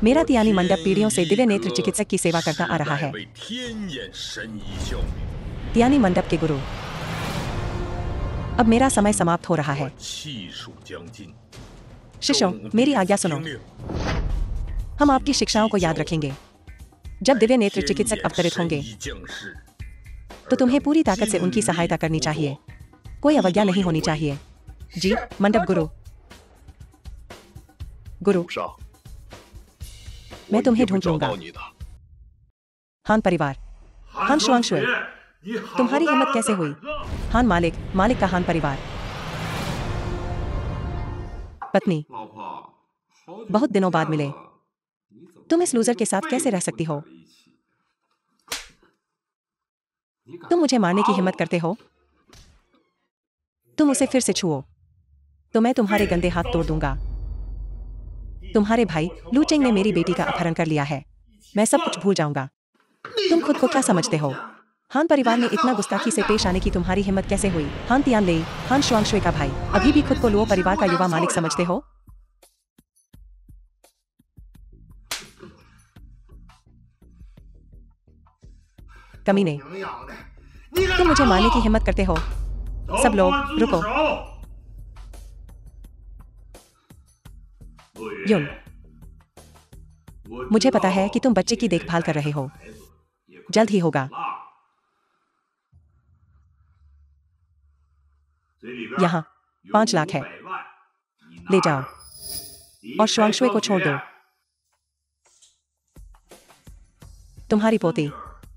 मेरा तियानी मंडप पीढ़ियों से दिव्य नेत्र चिकित्सक की सेवा करता आ रहा है। तियानी मंडप के गुरु, अब मेरा समय समाप्त हो रहा है। शिष्यों, मेरी आज्ञा सुनो। हम आपकी शिक्षाओं को याद रखेंगे। जब दिव्य नेत्र चिकित्सक अवतरित होंगे तो तुम्हें पूरी ताकत से उनकी सहायता करनी चाहिए। कोई अवज्ञा नहीं होनी चाहिए। जी, मंडप गुरु। गुरु, मैं तुम्हें ढूंढ लूंगा। हान परिवार। हान शुआंगशुए, तुम्हारी हिम्मत कैसे हुई? हान मालिक, मालिक का हान परिवार। पत्नी, बहुत दिनों बाद मिले। तुम इस लूजर के साथ कैसे रह सकती हो? तुम मुझे मारने की हिम्मत करते हो? तुम उसे फिर से छुओ तो मैं तुम्हारे गंदे हाथ तोड़ दूंगा। तुम्हारे भाई लूचेंग ने मेरी बेटी का अपहरण कर लिया है। मैं सब कुछ भूल जाऊंगा। तुम खुद को क्या समझते हो? हान परिवार में इतना गुस्ताखी से पेश आने की तुम्हारी हिम्मत कैसे हुई? हान तियानले, हान शुआंगशुए का भाई, अभी भी खुद को लुओ परिवार का युवा मालिक समझते हो? कमीने, तुम मुझे मारने की हिम्मत करते हो? सब लोग रुको। युन, मुझे पता है कि तुम बच्चे की देखभाल कर रहे हो। जल्द ही होगा। यहाँ 5 लाख है। ले जाओ और शुआंगशुए को छोड़ दो। तुम्हारी पोती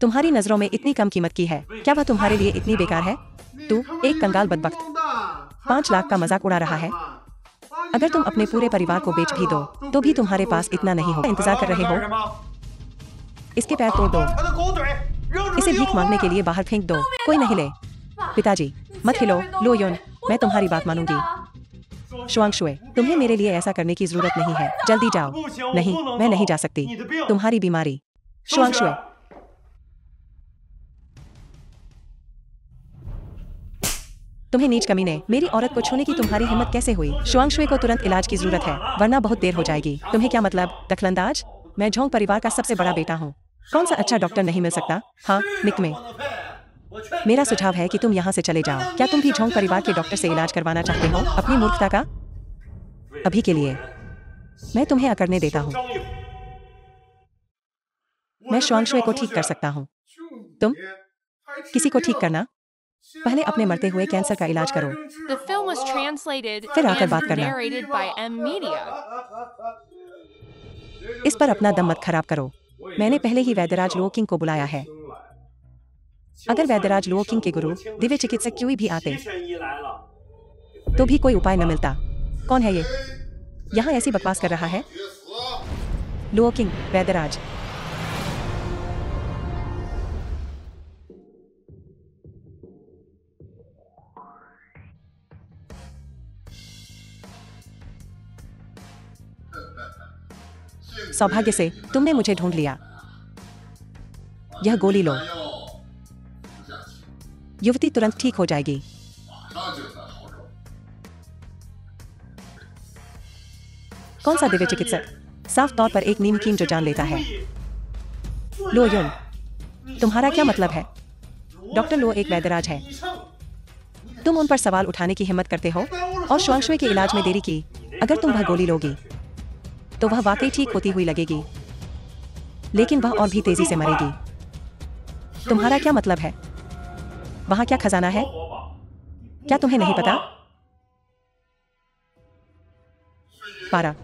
तुम्हारी नजरों में इतनी कम कीमत की है, क्या वह तुम्हारे लिए इतनी बेकार है? तू एक कंगाल बदबख्त 5 लाख का मजाक उड़ा रहा है। अगर तुम अपने पूरे परिवार को बेच भी दो तो भी तुम्हारे पास इतना नहीं होगा। इंतजार कर रहे हो? इसके पैर तोड़ दो। इसे भीख मांगने के लिए बाहर फेंक दो। कोई नहीं ले। पिताजी, मत हिलो। लो युन, मैं तुम्हारी बात मानूंगी। शुआंगशुए, तुम्हें मेरे लिए ऐसा करने की जरूरत नहीं है। जल्दी जाओ। नहीं, मैं नहीं जा सकती। तुम्हारी बीमारी। शुआंगशुए, तुम्हें नीच कमीने, मेरी औरत को छूने की तुम्हारी हिम्मत कैसे हुई? शुआंगशुए को तुरंत इलाज की जरूरत है, वरना बहुत देर हो जाएगी। तुम्हें क्या मतलब? दखलंदाज? मैं झोंग परिवार का सबसे बड़ा बेटा हूँ। कौन सा अच्छा डॉक्टर नहीं मिल सकता? हाँ, मिकमे। मेरा सुझाव है कि तुम यहाँ से चले जाओ। क्या तुम भी झोंग परिवार के डॉक्टर से इलाज करवाना चाहते हो अपनी मूर्खता का? अभी के लिए मैं तुम्हें अकड़ने देता हूँ। मैं शुआंगशुए को ठीक कर सकता हूँ। तुम किसी को ठीक करना? पहले अपने मरते हुए कैंसर का इलाज करो, फिर आकर बात करना। इस पर अपना दम मत खराब करो। मैंने पहले ही वैद्यराज लुओ किंग को बुलाया है। अगर वैद्यराज लुओ किंग के गुरु दिव्य चिकित्सक क्यों भी आते तो भी कोई उपाय न मिलता। कौन है ये? यहाँ ऐसी बकवास कर रहा है? लुओ किंग, वैद्यराज। सौभाग्य से तुमने मुझे ढूंढ लिया। यह गोली लो। युवती तुरंत ठीक हो जाएगी। कौन सा दिव्य चिकित्सक? साफ तौर पर एक नीमकीन जो जान लेता है। लो युन, तुम्हारा क्या मतलब है? डॉक्टर लो एक वैद्यराज है। तुम उन पर सवाल उठाने की हिम्मत करते हो और शुआंगशुए के इलाज में देरी की। अगर तुम वह गोली लोगी तो वह वाकई ठीक होती हुई लगेगी, लेकिन वह और भी तेजी से मरेगी। तुम्हारा क्या मतलब है? वहां क्या खजाना है? क्या तुम्हें नहीं पता? पारा।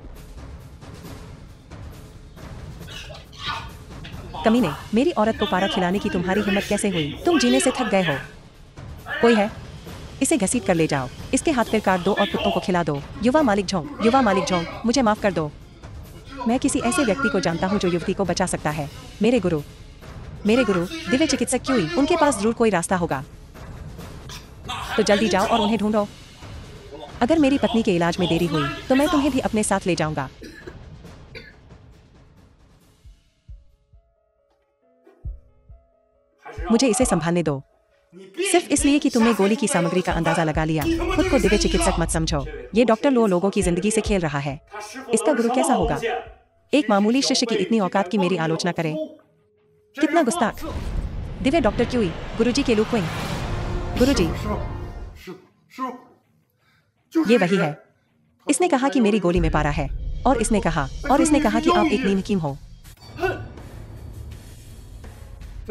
कमीने, मेरी औरत को पारा खिलाने की तुम्हारी हिम्मत कैसे हुई? तुम जीने से थक गए हो। कोई है? इसे घसीट कर ले जाओ। इसके हाथ पैर काट दो और कुत्तों को खिला दो। युवा मालिक झोंग, युवा मालिक झोंग, मुझे माफ कर दो। मैं किसी ऐसे व्यक्ति को जानता हूँ जो युवती को बचा सकता है। मेरे गुरु दिव्य चिकित्सक क्यों? उनके पास जरूर कोई रास्ता होगा। तो जल्दी जाओ और उन्हें ढूंढो। अगर मेरी पत्नी के इलाज में देरी हुई तो मैं तुम्हें भी अपने साथ ले जाऊंगा। मुझे इसे संभालने दो। सिर्फ इसलिए कि तुमने गोली की सामग्री का अंदाजा लगा लिया, खुद को दिव्य चिकित्सक मत समझो। ये डॉक्टर लो लोगों की जिंदगी से खेल रहा है। इसका गुरु कैसा होगा? एक मामूली शिष्य की इतनी औकात की मेरी आलोचना करे। कितना गुस्ताख। दिव्य डॉक्टर क्यूई, गुरुजी के लुक्विंग। गुरुजी, ये वही है। इसने कहा कि मेरी गोली में पारा है। और इसने कहा कि आप एक नीम हकीम हो।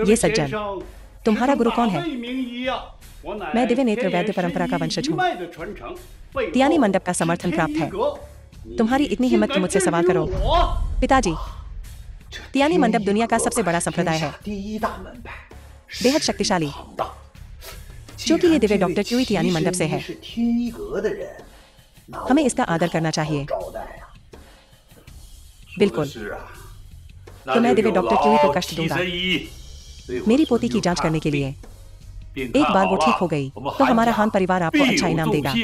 ये सज्जन, तुम्हारा गुरु कौन है? मैं दिव्य नेत्र वैद्य परंपरा का वंशज हूँ। तियानी मंडप का समर्थन प्राप्त है। तुम्हारी इतनी हिम्मत कि मुझसे सवाल करो। पिताजी, तियानी मंडप दुनिया का सबसे बड़ा संप्रदाय है, बेहद शक्तिशाली। क्योंकि ये दिव्य डॉक्टर क्यूई तियानी मंडप से है, हमें इसका आदर करना चाहिए। बिल्कुल। तो मैं दिव्य डॉक्टर क्यूई को कष्ट दूंगा मेरी पोती की जांच करने के लिए। एक बार वो ठीक हो गई तो हमारा हान परिवार आपको अच्छा इनाम देगा।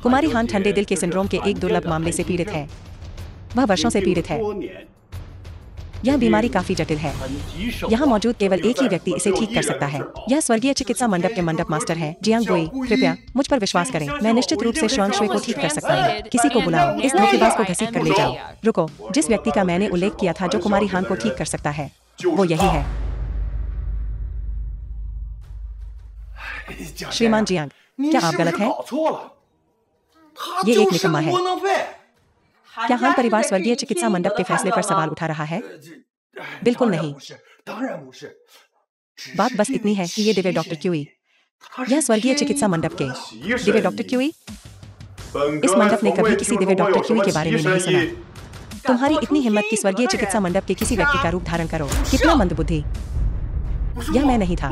कुमारी हान ठंडे दिल के सिंड्रोम के एक दुर्लभ मामले से पीड़ित है। वह वर्षों से पीड़ित है। यह बीमारी काफी जटिल है। यहाँ मौजूद केवल एक ही व्यक्ति इसे ठीक कर सकता है। यह स्वर्गीय चिकित्सा मंडप के मंडप मास्टर हैं, जियांग गुई। कृपया मुझ पर विश्वास करें। मैं निश्चित रूप से शुआंग शुई को ठीक कर सकता हूँ। किसी को बुलाओ, इस धोखेबाज को घसीट कर ले जाओ। रुको, जिस व्यक्ति का मैंने उल्लेख किया था जो कुमारी हान को ठीक कर सकता है, वो यही है। श्रीमान जियांग, क्या आप गलत हैं? ये एक निकम्मा है। क्या हान परिवार स्वर्गीय चिकित्सा मंडप के फैसले पर सवाल उठा रहा है? बिल्कुल नहीं। बात बस इतनी है कि ये दिव्य डॉक्टर क्यूई, यह स्वर्गीय चिकित्सा मंडप के दिव्य डॉक्टर क्यूई, इस मंडप ने कभी किसी दिव्य डॉक्टर क्यूई के बारे में नहीं सुना। तुम्हारी इतनी हिम्मत कि स्वर्गीय चिकित्सा मंडप के किसी व्यक्ति का रूप धारण करो। कितना मंदबुद्धि। यह मैं नहीं था।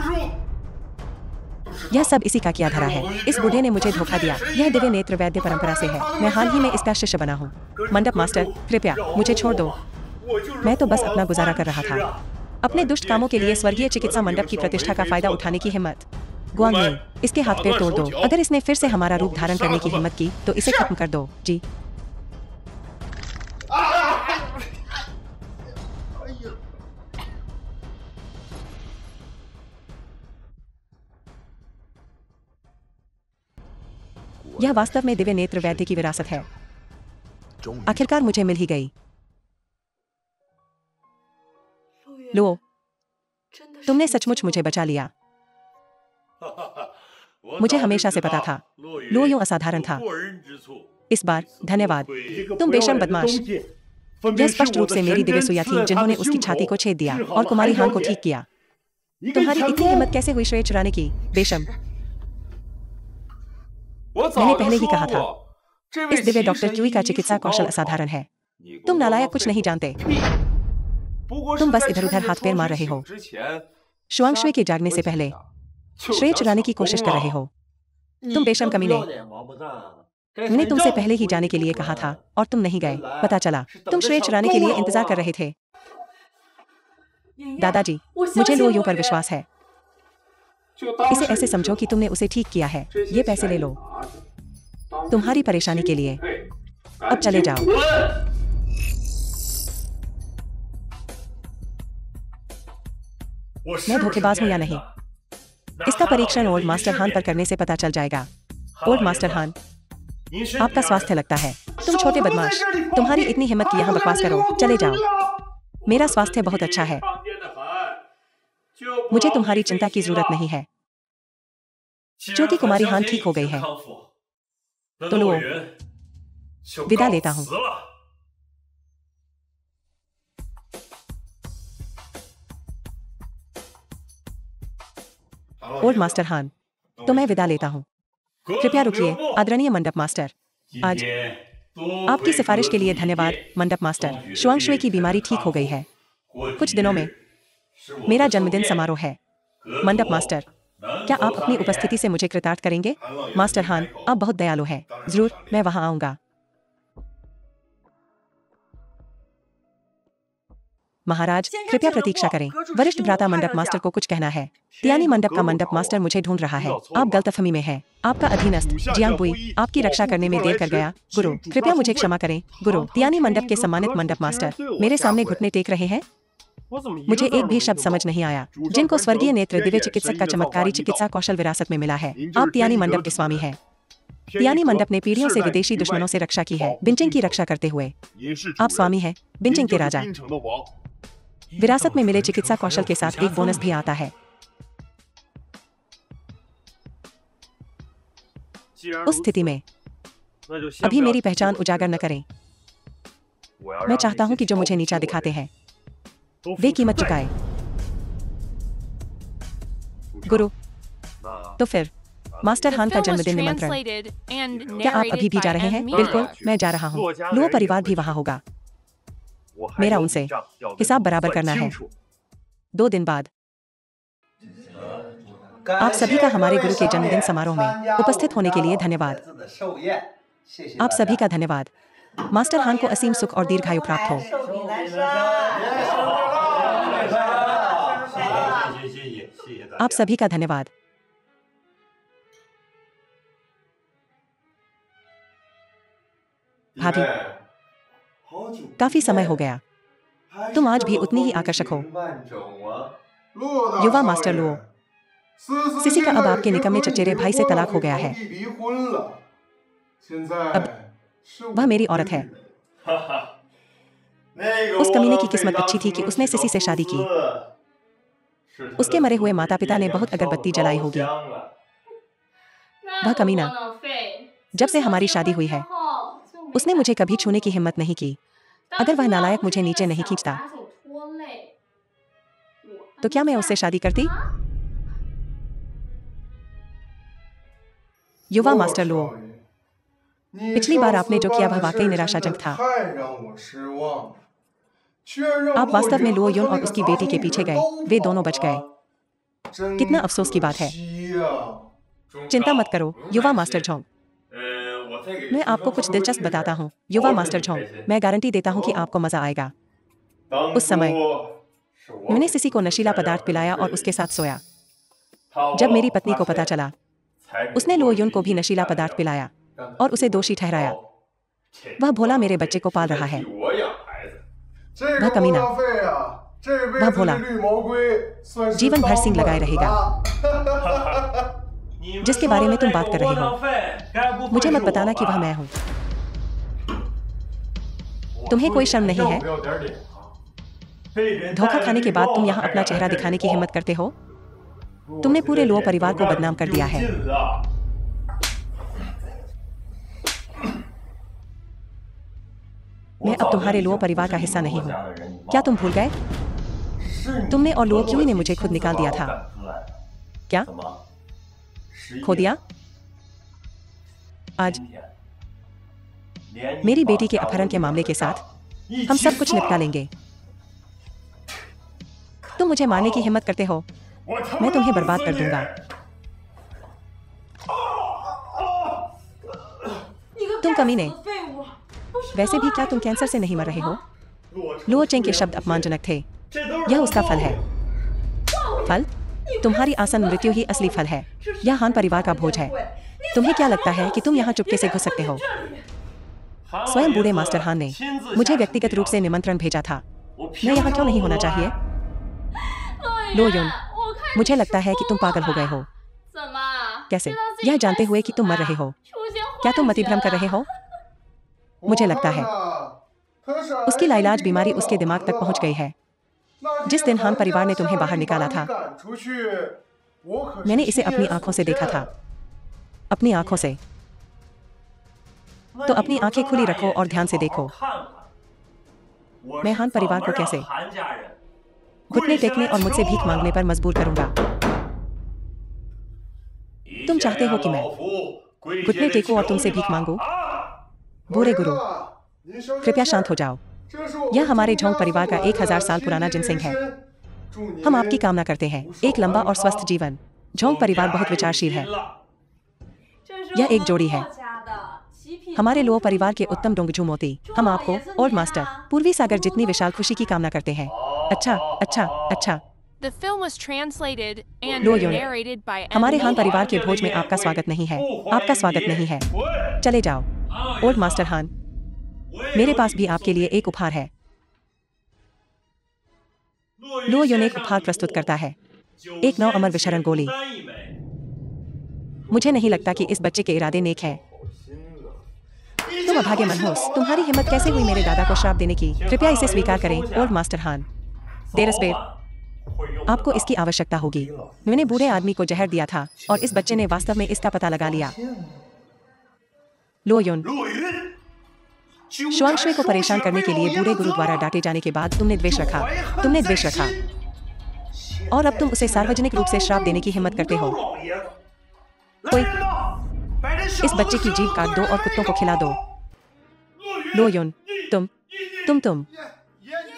यह सब इसी का किया धरा है। इस बूढ़े ने मुझे धोखा दिया। यह दिव्य नेत्र वैद्य परंपरा से है। मैं हाल ही में इसका शिष्य बना हूँ। मंडप मास्टर, कृपया मुझे छोड़ दो। मैं तो बस अपना गुजारा कर रहा था। अपने दुष्ट कामों के लिए स्वर्गीय चिकित्सा मंडप की प्रतिष्ठा का फायदा उठाने की हिम्मत। गुआंगमिंग, इसके हाथ पैर तोड़ दो। अगर इसने फिर से हमारा रूप धारण करने की हिम्मत की तो इसे खत्म कर दो। जी। यह वास्तव में दिव्य नेत्र वैद्य की विरासत है। आखिरकार मुझे मिल ही गई। लो, तुमने सचमुच मुझे बचा लिया। मुझे हमेशा से पता था लो यूं असाधारण था। इस बार धन्यवाद। तुम बेशर्म बदमाश। यह स्पष्ट रूप से मेरी दिव्य सुइया थी जिन्होंने उसकी छाती को छेद दिया और कुमारी हान को ठीक किया। तुम्हारी इतनी हिम्मत कैसे हुई श्रेय चुराने की, बेशर्म। मैंने पहले ही कहा था, इस दिव्य डॉक्टर क्यूई का चिकित्सा कौशल असाधारण है। तुम नालायक कुछ नहीं जानते। तुम बस इधर उधर हाथ पैर मार रहे हो। शुआंग शुई के जागने से पहले श्रेय चुराने की कोशिश कर रहे हो। तुम बेशर्म कमीने। मैंने तुमसे पहले ही जाने के लिए कहा था और तुम नहीं गए। पता चला तुम श्रेय चुराने के लिए इंतजार कर रहे थे। दादाजी, मुझे लो यूं पर विश्वास है। इसे ऐसे समझो कि तुमने उसे ठीक किया है। ये पैसे ले लो तुम्हारी परेशानी के लिए। अब चले जाओ। मैं धोखेबाज हूं या नहीं, इसका परीक्षण ओल्ड मास्टर हान पर करने से पता चल जाएगा। ओल्ड मास्टर हान, आपका स्वास्थ्य लगता है। तुम छोटे बदमाश, तुम्हारी इतनी हिम्मत की यहाँ बकवास करो। चले जाओ। मेरा स्वास्थ्य बहुत अच्छा है। मुझे तुम्हारी चिंता की जरूरत नहीं है। क्योंकि कुमारी हान ठीक हो गई है। तो लो, विदा लेता हूँ। ओल्ड मास्टर हान, तो मैं विदा लेता हूँ। कृपया रुकिए, आदरणीय मंडप मास्टर। आज आपकी सिफारिश के लिए धन्यवाद, मंडप मास्टर। शुआंग शुई की बीमारी ठीक हो गई है। कुछ दिनों में मेरा जन्मदिन समारोह है। मंडप मास्टर, क्या आप अपनी उपस्थिति से मुझे कृतार्थ करेंगे? मास्टर हान, आप बहुत दयालु हैं। जरूर, मैं वहां आऊंगा। महाराज, कृपया प्रतीक्षा करें। वरिष्ठ भ्राता मंडप मास्टर को कुछ कहना है। तियानी मंडप का मंडप मास्टर मुझे ढूंढ रहा है। आप गलतफहमी में हैं। आपका अधीनस्थ जियांगबुई आपकी रक्षा करने में देर कर गया। गुरु, कृपया मुझे क्षमा करें। गुरु, तियानी मंडप के सम्मानित मंडप मास्टर मेरे सामने घुटने टेक रहे हैं। मुझे एक भी शब्द समझ नहीं आया। जिनको स्वर्गीय नेत्र दिव्य चिकित्सक का चमत्कारी चिकित्सा कौशल विरासत में मिला है, आप तियानी मंडप के स्वामी हैं। तियानी मंडप ने पीढ़ियों से विदेशी दुश्मनों से रक्षा की है, बिनचिंग की रक्षा करते हुए। आप स्वामी हैं, बिनचिंग के राजा। विरासत में मिले चिकित्सा कौशल के साथ एक बोनस भी आता है। उस स्थिति में अभी मेरी पहचान उजागर न करें। मैं चाहता हूं कि जो मुझे नीचा दिखाते हैं वे कीमत चुकाए। गुरु, तो फिर मास्टर हान का जन्मदिन निमंत्रण। क्या आप अभी भी जा रहे हैं? बिल्कुल, मैं जा रहा हूँ। लुओ परिवार भी वहाँ होगा। मेरा उनसे हिसाब बराबर करना है। 2 दिन बाद आप सभी का हमारे गुरु के जन्मदिन समारोह में उपस्थित होने के लिए धन्यवाद। आप सभी का धन्यवाद। मास्टर हान को असीम सुख और दीर्घायु प्राप्त हो। आप सभी का धन्यवाद। भाभी, काफी समय हो गया। तुम आज भी उतनी ही आकर्षक हो। युवा मास्टर लुओ, सिसी का अब आपके निकम्मे चचेरे भाई से तलाक हो गया है। अब वह मेरी औरत है। उस कमीने की किस्मत अच्छी थी कि उसने सिसी से शादी की। उसके मरे हुए माता पिता ने बहुत अगरबत्ती जलाई होगी। वह कमीना, जब से हमारी शादी हुई है उसने मुझे कभी छूने की हिम्मत नहीं की। अगर वह नालायक मुझे नीचे नहीं खींचता तो क्या मैं उससे शादी करती? युवा मास्टर लुओ, पिछली बार आपने जो किया वह वाकई निराशाजनक था। आप वास्तव में लुओ युन और उसकी बेटी के पीछे गए। वे दोनों बच गए। कितना अफसोस की बात है। चिंता मत करो युवा मास्टर झोंग। मैं आपको कुछ दिलचस्प बताता हूँ। युवा मास्टर झोंग, मैं गारंटी देता हूँ कि आपको मजा आएगा। उस समय मैंने सिसी को नशीला पदार्थ पिलाया और उसके साथ सोया। जब मेरी पत्नी को पता चला, उसने लुओ युन को भी नशीला पदार्थ पिलाया और उसे दोषी ठहराया। वह भोला मेरे बच्चे को पाल रहा है। वह कमीना, वह भोला जीवन भर सिंग लगाए रहेगा। जिसके बारे में तुम बात कर रहे हो, मुझे मत बताना कि वह मैं हूं। तुम्हें कोई शर्म नहीं है? धोखा खाने के बाद तुम यहाँ अपना चेहरा दिखाने की हिम्मत करते हो? तुमने पूरे लुओ परिवार को बदनाम कर दिया है। मैं अब तुम्हारे लुओ परिवार का हिस्सा नहीं हूँ। क्या तुम भूल गए? तुमने और लुओ क्यूई ने मुझे खुद निकाल दिया था। क्या खो दिया? आज मेरी बेटी के अपहरण के मामले के साथ हम सब कुछ निपटा लेंगे। तुम मुझे मारने की हिम्मत करते हो, मैं तुम्हें बर्बाद कर दूंगा। तुम कमीने, वैसे भी क्या तुम कैंसर से नहीं मर रहे हो? लुओ चेंग के शब्द अपमानजनक थे। यह उसका फल है। फल? तुम्हारी आसन मृत्यु ही असली फल है। यह हान परिवार का भोज है। तुम्हें क्या लगता है कि तुम यहाँ चुपके से घुस सकते हो? स्वयं बूढ़े मास्टर हान ने मुझे व्यक्तिगत रूप से निमंत्रण भेजा था। मैं यहाँ क्यों नहीं होना चाहिए? लुओ युन, मुझे लगता है कि तुम पागल हो गए हो। कैसे? यह जानते हुए कि तुम मर रहे हो। क्या तुम मतिभ्रम कर रहे हो? मुझे लगता है उसकी लाइलाज बीमारी उसके दिमाग तक पहुंच गई है। जिस दिन हान परिवार ने तुम्हें बाहर निकाला था, मैंने इसे अपनी आंखों से देखा था। अपनी आंखों से। तो अपनी आंखें खुली रखो और ध्यान से देखो। मैं हान परिवार को कैसे घुटने टेकने और मुझसे भीख मांगने पर मजबूर करूंगा। तुम चाहते हो कि मैं घुटने टेकूं और तुमसे भीख मांगूं? बूढ़े गुरु, कृपया शांत हो जाओ। यह हमारे झोंग परिवार का 1000 साल पुराना जिनसिंग है। हम आपकी कामना करते हैं एक लंबा और स्वस्थ जीवन। झोंग परिवार बहुत विचारशील है। यह एक जोड़ी है। हमारे लुओ परिवार के उत्तम डोंगजू मोती। हम आपको ओल्ड मास्टर पूर्वी सागर जितनी विशाल खुशी की कामना करते हैं। अच्छा अच्छा अच्छा। The film was translated and low Yeon, narrated by हमारे हान Emily. परिवार के भोज में आपका स्वागत नहीं है। आपका स्वागत नहीं है। चले जाओ। ओल्ड मास्टर हान, मेरे पास भी आपके लिए एक उपहार है। लो योन एक उपहार प्रस्तुत करता है। एक नौ अमर विशरण गोली। मुझे नहीं लगता कि इस बच्चे के इरादे नेक हैं। तुम अभाग्यमन हो। तुम्हारी हिम्मत कैसे हुई मेरे दादा को श्राप देने की? कृपया इसे स्वीकार करें, ओल्ड मास्टर हान। देरस्पेर, आपको इसकी आवश्यकता होगी। मैंने बूढ़े आदमी को जहर दिया था और इस बच्चे ने वास्तव में इसका पता लगा लिया। लो योन, शुआंगशुए को परेशान करने के लिए बूढ़े गुरु द्वारा डांटे जाने के बाद तुमने द्वेष रखा। तुमने द्वेष रखा और अब तुम उसे सार्वजनिक रूप से श्राप देने की हिम्मत करते हो। कोई इस बच्चे की जीभ काट दो और कुत्तों को खिला दो। लो योन, तुम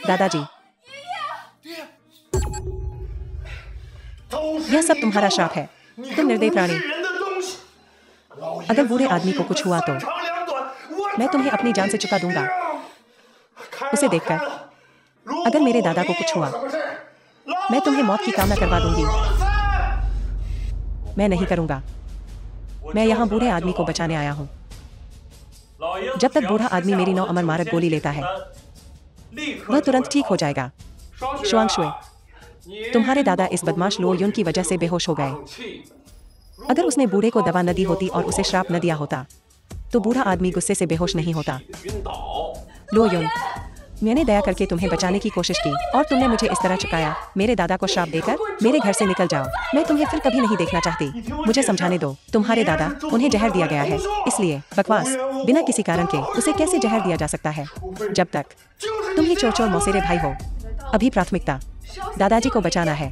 दादाजी, यह सब तुम्हारा श्राप है। तुम निर्दयी प्राणी। अगर बूढ़े आदमी को कुछ हुआ तो मैं तुम्हें अपनी जान से चुका दूंगा। उसे देखकर अगर मेरे दादा को कुछ हुआ मैं तुम्हें मौत की कामना करवा दूंगी। मैं नहीं करूंगा। मैं यहाँ बूढ़े आदमी को बचाने आया हूँ। जब तक बूढ़ा आदमी मेरी 9 अमर मारक गोली लेता है वह तुरंत ठीक हो जाएगा। शुआंगशुए, तुम्हारे दादा इस बदमाश लो युन की वजह से बेहोश हो गए। अगर उसने बूढ़े को दवा न दी होती और उसे श्राप न दिया होता तो बूढ़ा आदमी गुस्से से बेहोश नहीं होता। लो युन, मैंने दया करके तुम्हें बचाने की कोशिश की और तुमने मुझे इस तरह चुकाया। मेरे दादा को श्राप देकर मेरे घर से निकल जाओ। मैं तुम्हें फिर कभी नहीं देखना चाहती। मुझे समझाने दो। तुम्हारे दादा, उन्हें जहर दिया गया है, इसलिए बकवास। बिना किसी कारण के उसे कैसे जहर दिया जा सकता है? जब तक तुम ही चोर चोर मौसेरे भाई हो। अभी प्राथमिकता दादाजी को बचाना है।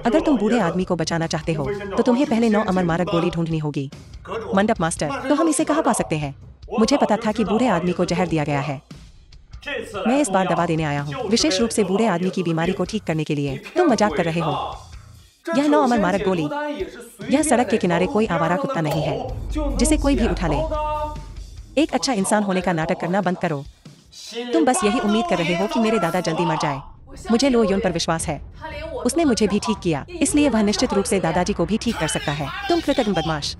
अगर तुम बूढ़े आदमी को बचाना चाहते हो तो तुम्हें पहले 9 अमर मारक गोली ढूंढनी होगी। मंडप मास्टर, तो हम इसे कहाँ पा सकते हैं? मुझे पता था कि बूढ़े आदमी को जहर दिया गया है। मैं इस बार दवा देने आया हूँ, विशेष रूप से बूढ़े आदमी की बीमारी को ठीक करने के लिए। तुम मजाक कर रहे हो। यह 9 अमर मारक गोली, यह सड़क के किनारे कोई आवारा कुत्ता नहीं है जिसे कोई भी उठा ले। एक अच्छा इंसान होने का नाटक करना बंद करो। तुम बस यही उम्मीद कर रहे हो कि मेरे दादा जल्दी मर जाए। मुझे लो योन पर विश्वास है। उसने मुझे भी ठीक किया, इसलिए वह निश्चित रूप से दादाजी को भी ठीक कर सकता है। तुम कृतज्ञ बदमाश।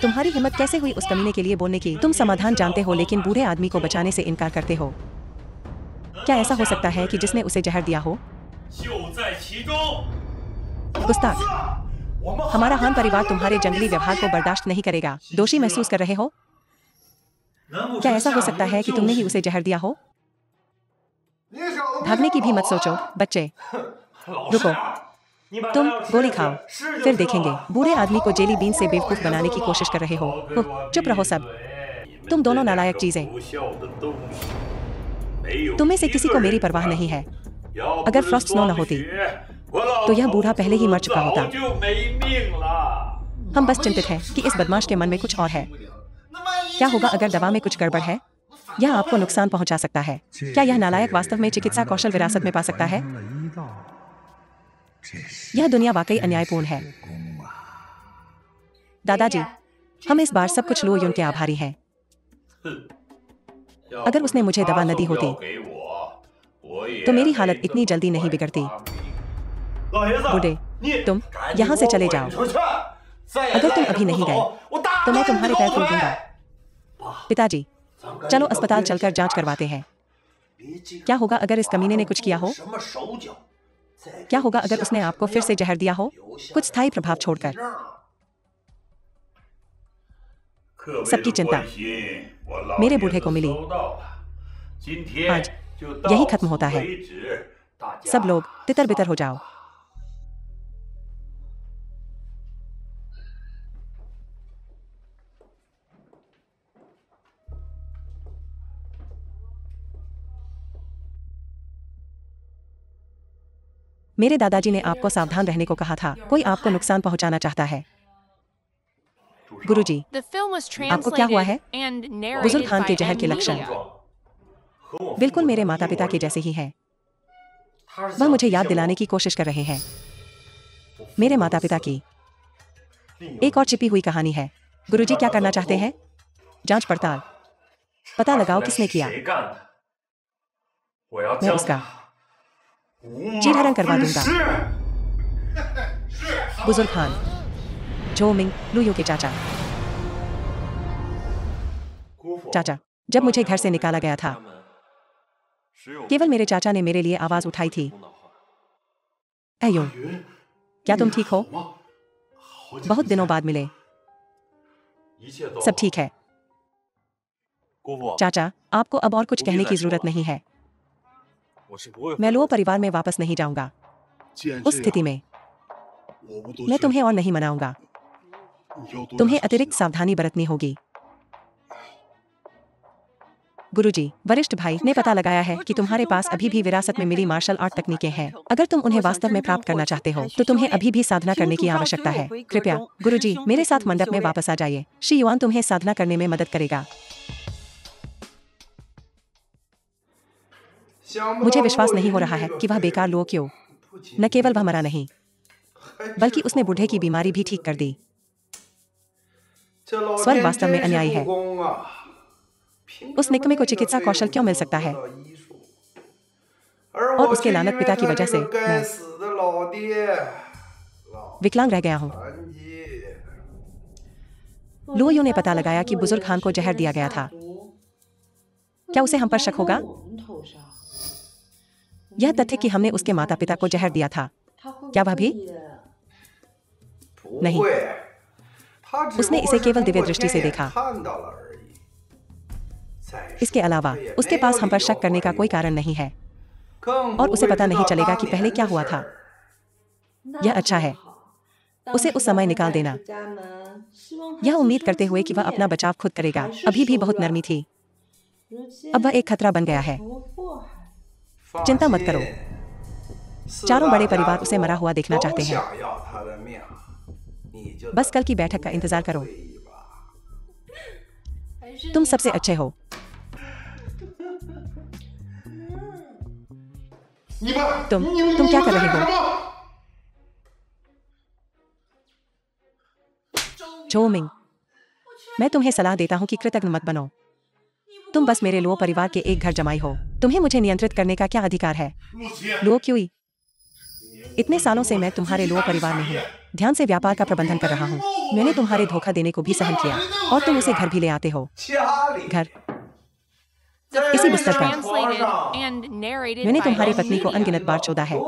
तुम्हारी हिम्मत कैसे हुई उस कमीने के लिए बोलने की? तुम समाधान जानते हो लेकिन बूढ़े आदमी को बचाने से इनकार करते हो। क्या ऐसा हो सकता है कि जिसने उसे जहर दिया हो? गुस्ताख, हमारा हान परिवार तुम्हारे जंगली व्यवहार को बर्दाश्त नहीं करेगा। दोषी महसूस कर रहे हो? क्या ऐसा हो सकता है कि तुमने ही उसे जहर दिया हो? भागने की भी मत सोचो बच्चे। रुको, तुम गोली खाओ, फिर देखेंगे। बूढ़े आदमी को जेली बीन से बेवकूफ बनाने की कोशिश कर रहे हो। चुप रहो सब। तुम दोनों नालायक चीजें। तुम में से किसी को मेरी परवाह नहीं है। अगर फ्रॉस्ट स्नो न होती तो यह बूढ़ा पहले ही मर चुका होता। हम बस चिंतित हैं कि इस बदमाश के मन में कुछ और है। क्या होगा अगर दवा में कुछ गड़बड़ है? यह आपको नुकसान पहुंचा सकता है। क्या यह नालायक वास्तव में चिकित्सा कौशल विरासत में पा सकता है? यह दुनिया वाकई अन्यायपूर्ण है। दादाजी, हम इस बार सब कुछ लो युन के आभारी हैं। अगर उसने मुझे दवा न दी होती तो मेरी हालत इतनी जल्दी नहीं बिगड़ती। बूढ़े, तुम यहाँ से चले जाओ। अगर तुम अभी नहीं गए तो मैं तुम्हारे पैर तोड़ दूंगा। पिताजी, चलो अस्पताल चलकर जांच करवाते हैं। क्या होगा अगर इस कमीने ने कुछ किया हो? क्या होगा अगर उसने आपको फिर से जहर दिया हो, कुछ स्थायी प्रभाव छोड़कर? सबकी चिंता मेरे बूढ़े को मिली। आज यही खत्म होता है। सब लोग तितर बितर हो जाओ। मेरे दादाजी ने आपको सावधान रहने को कहा था। कोई आपको नुकसान पहुंचाना चाहता है। गुरुजी, आपको क्या हुआ है? बुजुर्ग खान के जहर के लक्षण बिल्कुल मेरे माता पिता के जैसे ही हैं। वह मुझे याद दिलाने की कोशिश कर रहे हैं मेरे माता पिता की एक और छिपी हुई कहानी है। गुरुजी क्या करना चाहते हैं? जांच पड़ताल, पता लगाओ किसने किया। मैं उसका चीरहरण करवा दूंगा। बुजुर्ग खान, झो मिंग, लुयो के चाचा। चाचा, जब मुझे घर से निकाला गया था, केवल मेरे चाचा ने मेरे लिए आवाज उठाई थी। अयो, क्या तुम ठीक हो? बहुत दिनों बाद मिले। सब ठीक है। चाचा, आपको अब और कुछ कहने की जरूरत नहीं है। मैं लुओ परिवार में वापस नहीं जाऊंगा। उस स्थिति में मैं तुम्हें और नहीं मनाऊंगा। तुम्हें अतिरिक्त सावधानी बरतनी होगी। गुरुजी, वरिष्ठ भाई ने पता लगाया है कि तुम्हारे पास अभी भी विरासत में मिली मार्शल आर्ट तकनीकें हैं। अगर तुम उन्हें वास्तव में प्राप्त करना चाहते हो तो तुम्हें अभी भी साधना करने की आवश्यकता है। कृपया गुरुजी, मेरे साथ मंडप में वापस आ जाइए। शी युआन तुम्हें साधना करने में मदद करेगा। मुझे विश्वास नहीं हो रहा है कि वह बेकार लुओ क्यों। न केवल वह मरा नहीं, बल्कि उसने बूढ़े की बीमारी भी ठीक कर दी। स्वर्ग वास्तव में अन्यायी है। उस निकम्मे को चिकित्सा कौशल क्यों मिल सकता है? और उसके लानत पिता की वजह से मैं विकलांग रह गया हूँ। लुओ ने पता लगाया कि बुजुर्ग खान को जहर दिया गया था। क्या उसे हम पर शक होगा? यह तथ्य कि हमने उसके माता पिता को जहर दिया था, क्या वह भी? नहीं, उसने इसे केवल दिव्य दृष्टि से देखा। इसके अलावा उसके पास हम पर शक करने का कोई कारण नहीं है, और उसे पता नहीं चलेगा कि पहले क्या हुआ था। यह अच्छा है। उसे उस समय निकाल देना, यह उम्मीद करते हुए कि वह अपना बचाव खुद करेगा, अभी भी बहुत नरमी थी। अब वह एक खतरा बन गया है। चिंता मत करो। चारों बड़े परिवार उसे मरा हुआ देखना चाहते हैं। बस कल की बैठक का इंतजार करो। तुम सबसे अच्छे हो। तुम क्या कर रहे हो? झो मिंग, मैं तुम्हें सलाह देता हूं कि कृतज्ञ मत बनो। तुम बस मेरे लुओ परिवार के एक घर जमाई हो। तुम्हें मुझे नियंत्रित करने का क्या अधिकार है? लुओ क्यूई, इतने सालों से मैं तुम्हारे लुओ परिवार में हूँ। ध्यान से व्यापार का प्रबंधन कर रहा हूँ। मैंने तुम्हारे धोखा देने को भी सहन किया, और तुम उसे घर भी ले आते हो। घर इसी बिस्तर पर। मैंने तुम्हारी पत्नी को अनगिनत बार चोदा है।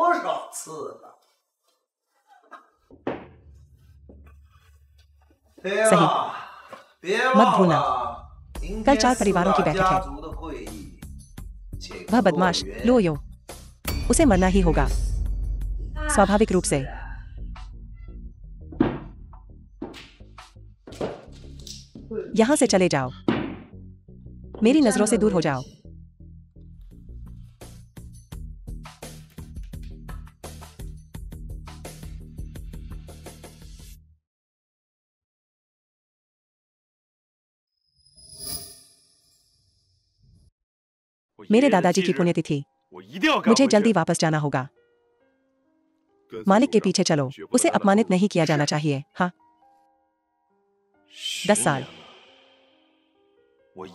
सही, मत भूलना, कल 4 परिवारों की बैठक है। वह बदमाश लुओ, उसे मरना ही होगा, स्वाभाविक रूप से। यहां से चले जाओ। मेरी नजरों से दूर हो जाओ। मेरे दादाजी की पुण्यतिथि, मुझे जल्दी वापस जाना होगा। मालिक के पीछे चलो। उसे अपमानित नहीं किया जाना चाहिए। हाँ, 10 साल।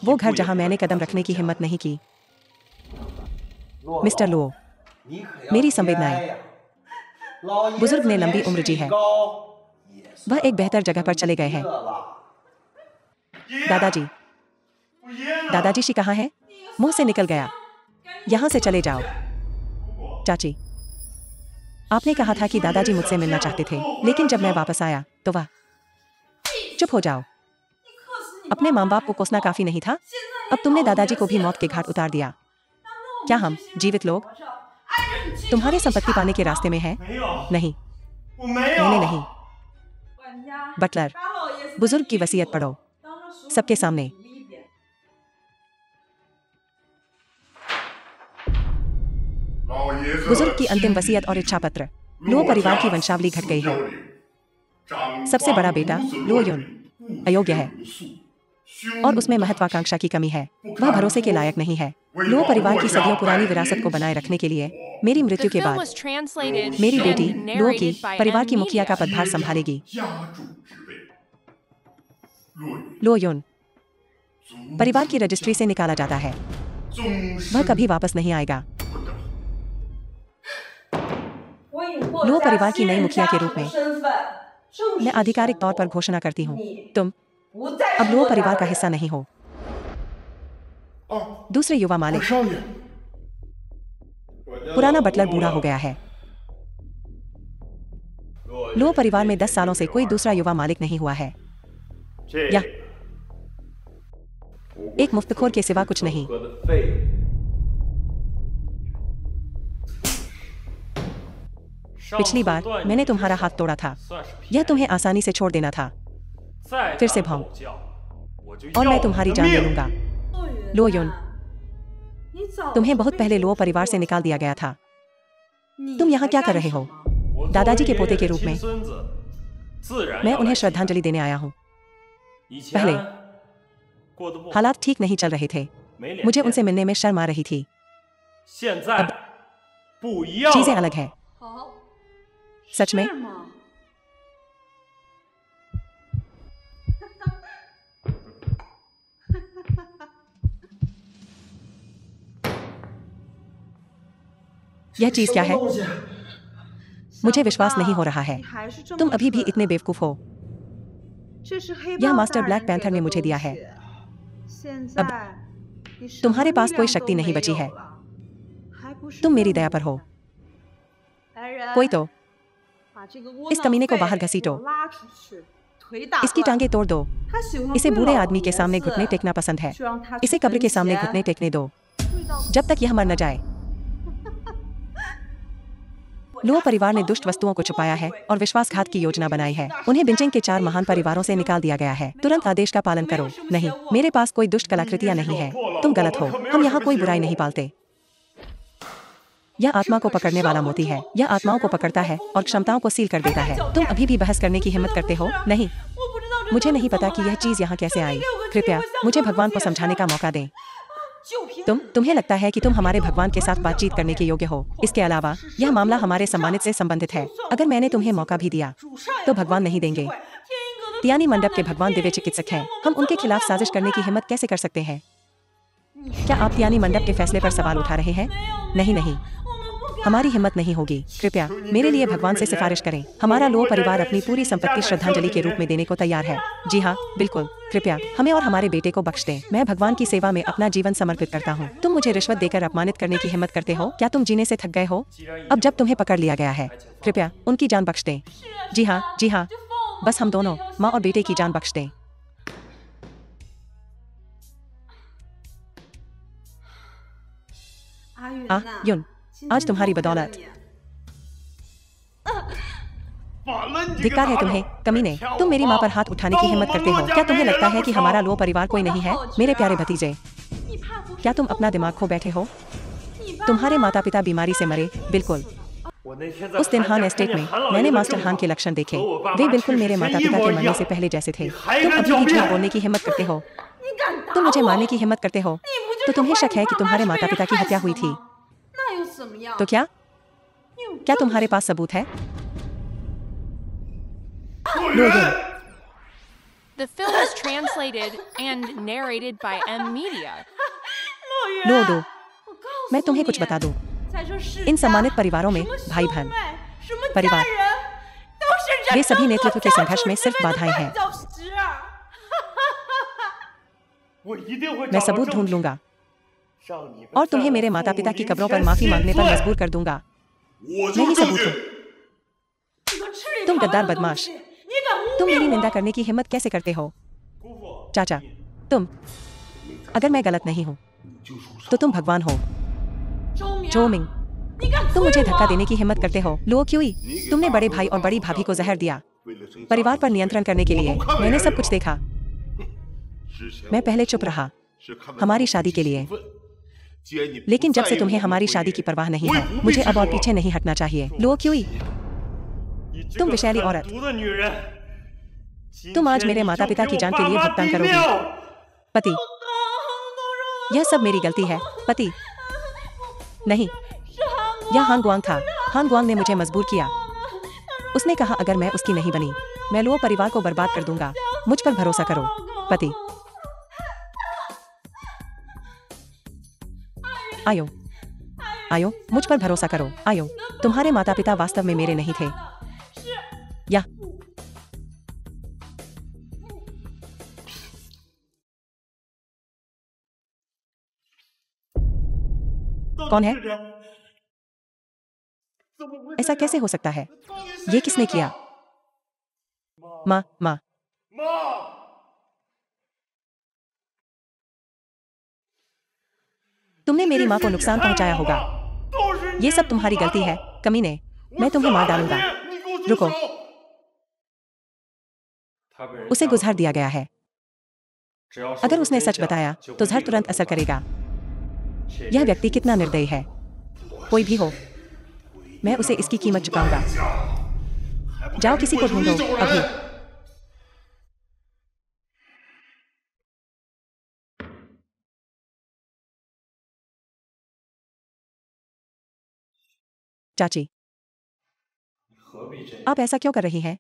वो घर जहां मैंने कदम रखने की हिम्मत नहीं की। मिस्टर लुओ, मेरी संवेदनाएं। बुजुर्ग ने लंबी उम्र जी है। वह एक बेहतर जगह पर चले गए हैं। दादाजी, दादाजी शी कहाँ है? मुंह से निकल गया। यहां से चले जाओ। चाची, आपने कहा था कि दादाजी मुझसे मिलना चाहते थे, लेकिन जब मैं वापस आया तो वह। चुप हो जाओ। अपने माँ बाप को कोसना काफी नहीं था? अब तुमने दादाजी को भी मौत के घाट उतार दिया। क्या हम जीवित लोग तुम्हारे संपत्ति पाने के रास्ते में हैं? नहीं, मैंने नहीं। बटलर, बुजुर्ग की वसीयत पढ़ो सबके सामने। बुजुर्ग की अंतिम वसीयत और इच्छा पत्र। लुओ परिवार की वंशावली घट गई है। सबसे बड़ा बेटा लुओ युन अयोग्य है, और उसमें महत्वाकांक्षा की कमी है। वह भरोसे के लायक नहीं है। लुओ परिवार की सदियों पुरानी विरासत को बनाए रखने के लिए मेरी मृत्यु के बाद मेरी बेटी लुओ की परिवार की मुखिया का पदभार संभालेगी। लुओ युन परिवार की रजिस्ट्री से निकाला जाता है। वह कभी वापस नहीं आएगा। लो परिवार की नई मुखिया के रूप में मैं आधिकारिक तौर पर घोषणा करती हूँ, तुम अब लो परिवार का हिस्सा नहीं हो। दूसरे युवा मालिक, पुराना बटलर बूढ़ा हो गया है। लो परिवार में 10 सालों से कोई दूसरा युवा मालिक नहीं हुआ है। या एक मुफ्तखोर के सिवा कुछ नहीं। पिछली बार मैंने तुम्हारा हाथ तोड़ा था, यह तुम्हें आसानी से छोड़ देना था। फिर से भौं और मैं तुम्हारी जान ले लूंगा। लो युन, तुम्हें बहुत पहले लो परिवार से निकाल दिया गया था। तुम यहाँ क्या कर रहे हो? दादाजी के पोते के रूप में मैं उन्हें श्रद्धांजलि देने आया हूँ। पहले हालात ठीक नहीं चल रहे थे, मुझे उनसे मिलने में शर्म आ रही थी। अब चीजें अलग हैं। सच में? यह चीज क्या है? मुझे विश्वास नहीं हो रहा है, तुम अभी भी इतने बेवकूफ हो। यह मास्टर ब्लैक पैंथर ने मुझे दिया है। अब तुम्हारे पास कोई शक्ति नहीं बची है, तुम मेरी दया पर हो। कोई तो इस कमीने को बाहर घसीटो, इसकी टांगे तोड़ दो। इसे बूढ़े आदमी के सामने घुटने टेकना पसंद है, इसे कब्र के सामने घुटने टेकने दो जब तक यह मर न जाए। लो परिवार ने दुष्ट वस्तुओं को छुपाया है और विश्वासघात की योजना बनाई है। उन्हें बिंचिंग के 4 महान परिवारों से निकाल दिया गया है। तुरंत आदेश का पालन करो। नहीं, मेरे पास कोई दुष्ट कलाकृतियां नहीं है। तुम गलत हो, हम यहाँ कोई बुराई नहीं पालते। यह आत्मा को पकड़ने वाला मोती है। यह आत्माओं को पकड़ता है और क्षमताओं को सील कर देता है। तुम अभी भी बहस करने की हिम्मत करते हो? नहीं, मुझे नहीं पता कि यह चीज यहाँ कैसे आई। कृपया मुझे भगवान को समझाने का मौका दें। तुम्हें लगता है कि तुम हमारे भगवान के साथ बातचीत करने के योग्य हो। इसके अलावा यह मामला हमारे सम्मानित से संबंधित है। अगर मैंने तुम्हें मौका भी दिया तो भगवान नहीं देंगे। तियानी मंडप के भगवान दिव्य चिकित्सक हैं। हम उनके खिलाफ साजिश करने की हिम्मत कैसे कर सकते हैं? क्या आप तियानी मंडप के फैसले पर सवाल उठा रहे हैं? नहीं नहीं, हमारी हिम्मत नहीं होगी। कृपया मेरे लिए भगवान से सिफारिश करें। हमारा लो परिवार अपनी पूरी संपत्ति श्रद्धांजलि के रूप में देने को तैयार है। जी हाँ, बिल्कुल। कृपया हमें और हमारे बेटे को बख्श दें। मैं भगवान की सेवा में अपना जीवन समर्पित करता हूँ। तुम मुझे रिश्वत देकर अपमानित करने की हिम्मत करते हो? क्या तुम जीने से थक गए हो? अब जब तुम्हें पकड़ लिया गया है, कृपया उनकी जान बख्श दें। जी हाँ, बस हम दोनों, माँ और बेटे की जान बख्श दें। युन, आज तुम्हारी बदौलत। धिक्कार है तुम्हें, कमीने। तुम मेरी माँ पर हाथ उठाने की हिम्मत करते हो? क्या तुम्हें लगता है कि हमारा लो परिवार कोई नहीं है? मेरे प्यारे भतीजे, क्या तुम अपना दिमाग खो बैठे हो? तुम्हारे माता पिता बीमारी से मरे। बिल्कुल। उस दिन हान एस्टेट में मैंने मास्टर हान के लक्षण देखे। वे बिल्कुल मेरे माता पिता के मरने से पहले जैसे थे। तुम अभी भी झूठ बोलने की हिम्मत करते हो? तुम मुझे मारने की हिम्मत करते हो? तो तुम्हें शक है कि तुम्हारे माता पिता की हत्या हुई थी? तो क्या तुम्हारे पास सबूत है? The film was translated and narrated by M Media. लो दो, मैं तुम्हें कुछ बता दूं। इन सम्मानित परिवारों में भाई बहन परिवार, वे सभी नेतृत्व के संघर्ष में सिर्फ बाधाएं हैं। मैं सबूत ढूंढ लूंगा और तुम्हें मेरे माता पिता की कब्रों पर माफी मांगने पर मजबूर कर दूंगा। मैं ही सबूत हूँ। तुम गद्दार बदमाश, तुम मेरी निंदा करने की हिम्मत कैसे करते हो? चाचा, अगर मैं गलत नहीं हूँ तो तुम भगवान हो। जोमिंग, तुम मुझे धक्का देने की हिम्मत करते हो। लो क्यूई, तुमने बड़े भाई और बड़ी भाभी को जहर दिया। परिवार पर नियंत्रण करने के लिए मैंने सब कुछ देखा। मैं पहले चुप रहा हमारी शादी के लिए, लेकिन जब से तुम्हें हमारी शादी की परवाह नहीं है, मुझे अब और पीछे नहीं हटना चाहिए। लो क्यूई, तुम विषैली औरत, तुम आज मेरे माता पिता की जान के लिए भुगतान करोगी। पति, यह सब मेरी गलती है। पति नहीं, यह हान गुआंग था। हान गुआंग ने मुझे मजबूर किया। उसने कहा अगर मैं उसकी नहीं बनी, मैं लो परिवार को बर्बाद कर दूंगा। मुझ पर भरोसा करो। पति, आयो, आयो, मुझ पर भरोसा करो। आयो, तुम्हारे माता पिता वास्तव में मेरे नहीं थे। या कौन है? ऐसा कैसे हो सकता है? ये किसने किया? माँ, माँ। तुमने मेरी माँ को नुकसान पहुंचाया होगा। ये सब तुम्हारी गलती है, कमीने। मैं तुम्हें मार डालूंगा। रुको। उसे गुजर दिया गया है। अगर उसने सच बताया तो जहर तुरंत असर करेगा। यह व्यक्ति कितना निर्दयी है। कोई भी हो, मैं उसे इसकी कीमत चुकाऊंगा। जाओ, किसी को ढूंढो अभी। चाची, आप ऐसा क्यों कर रही हैं?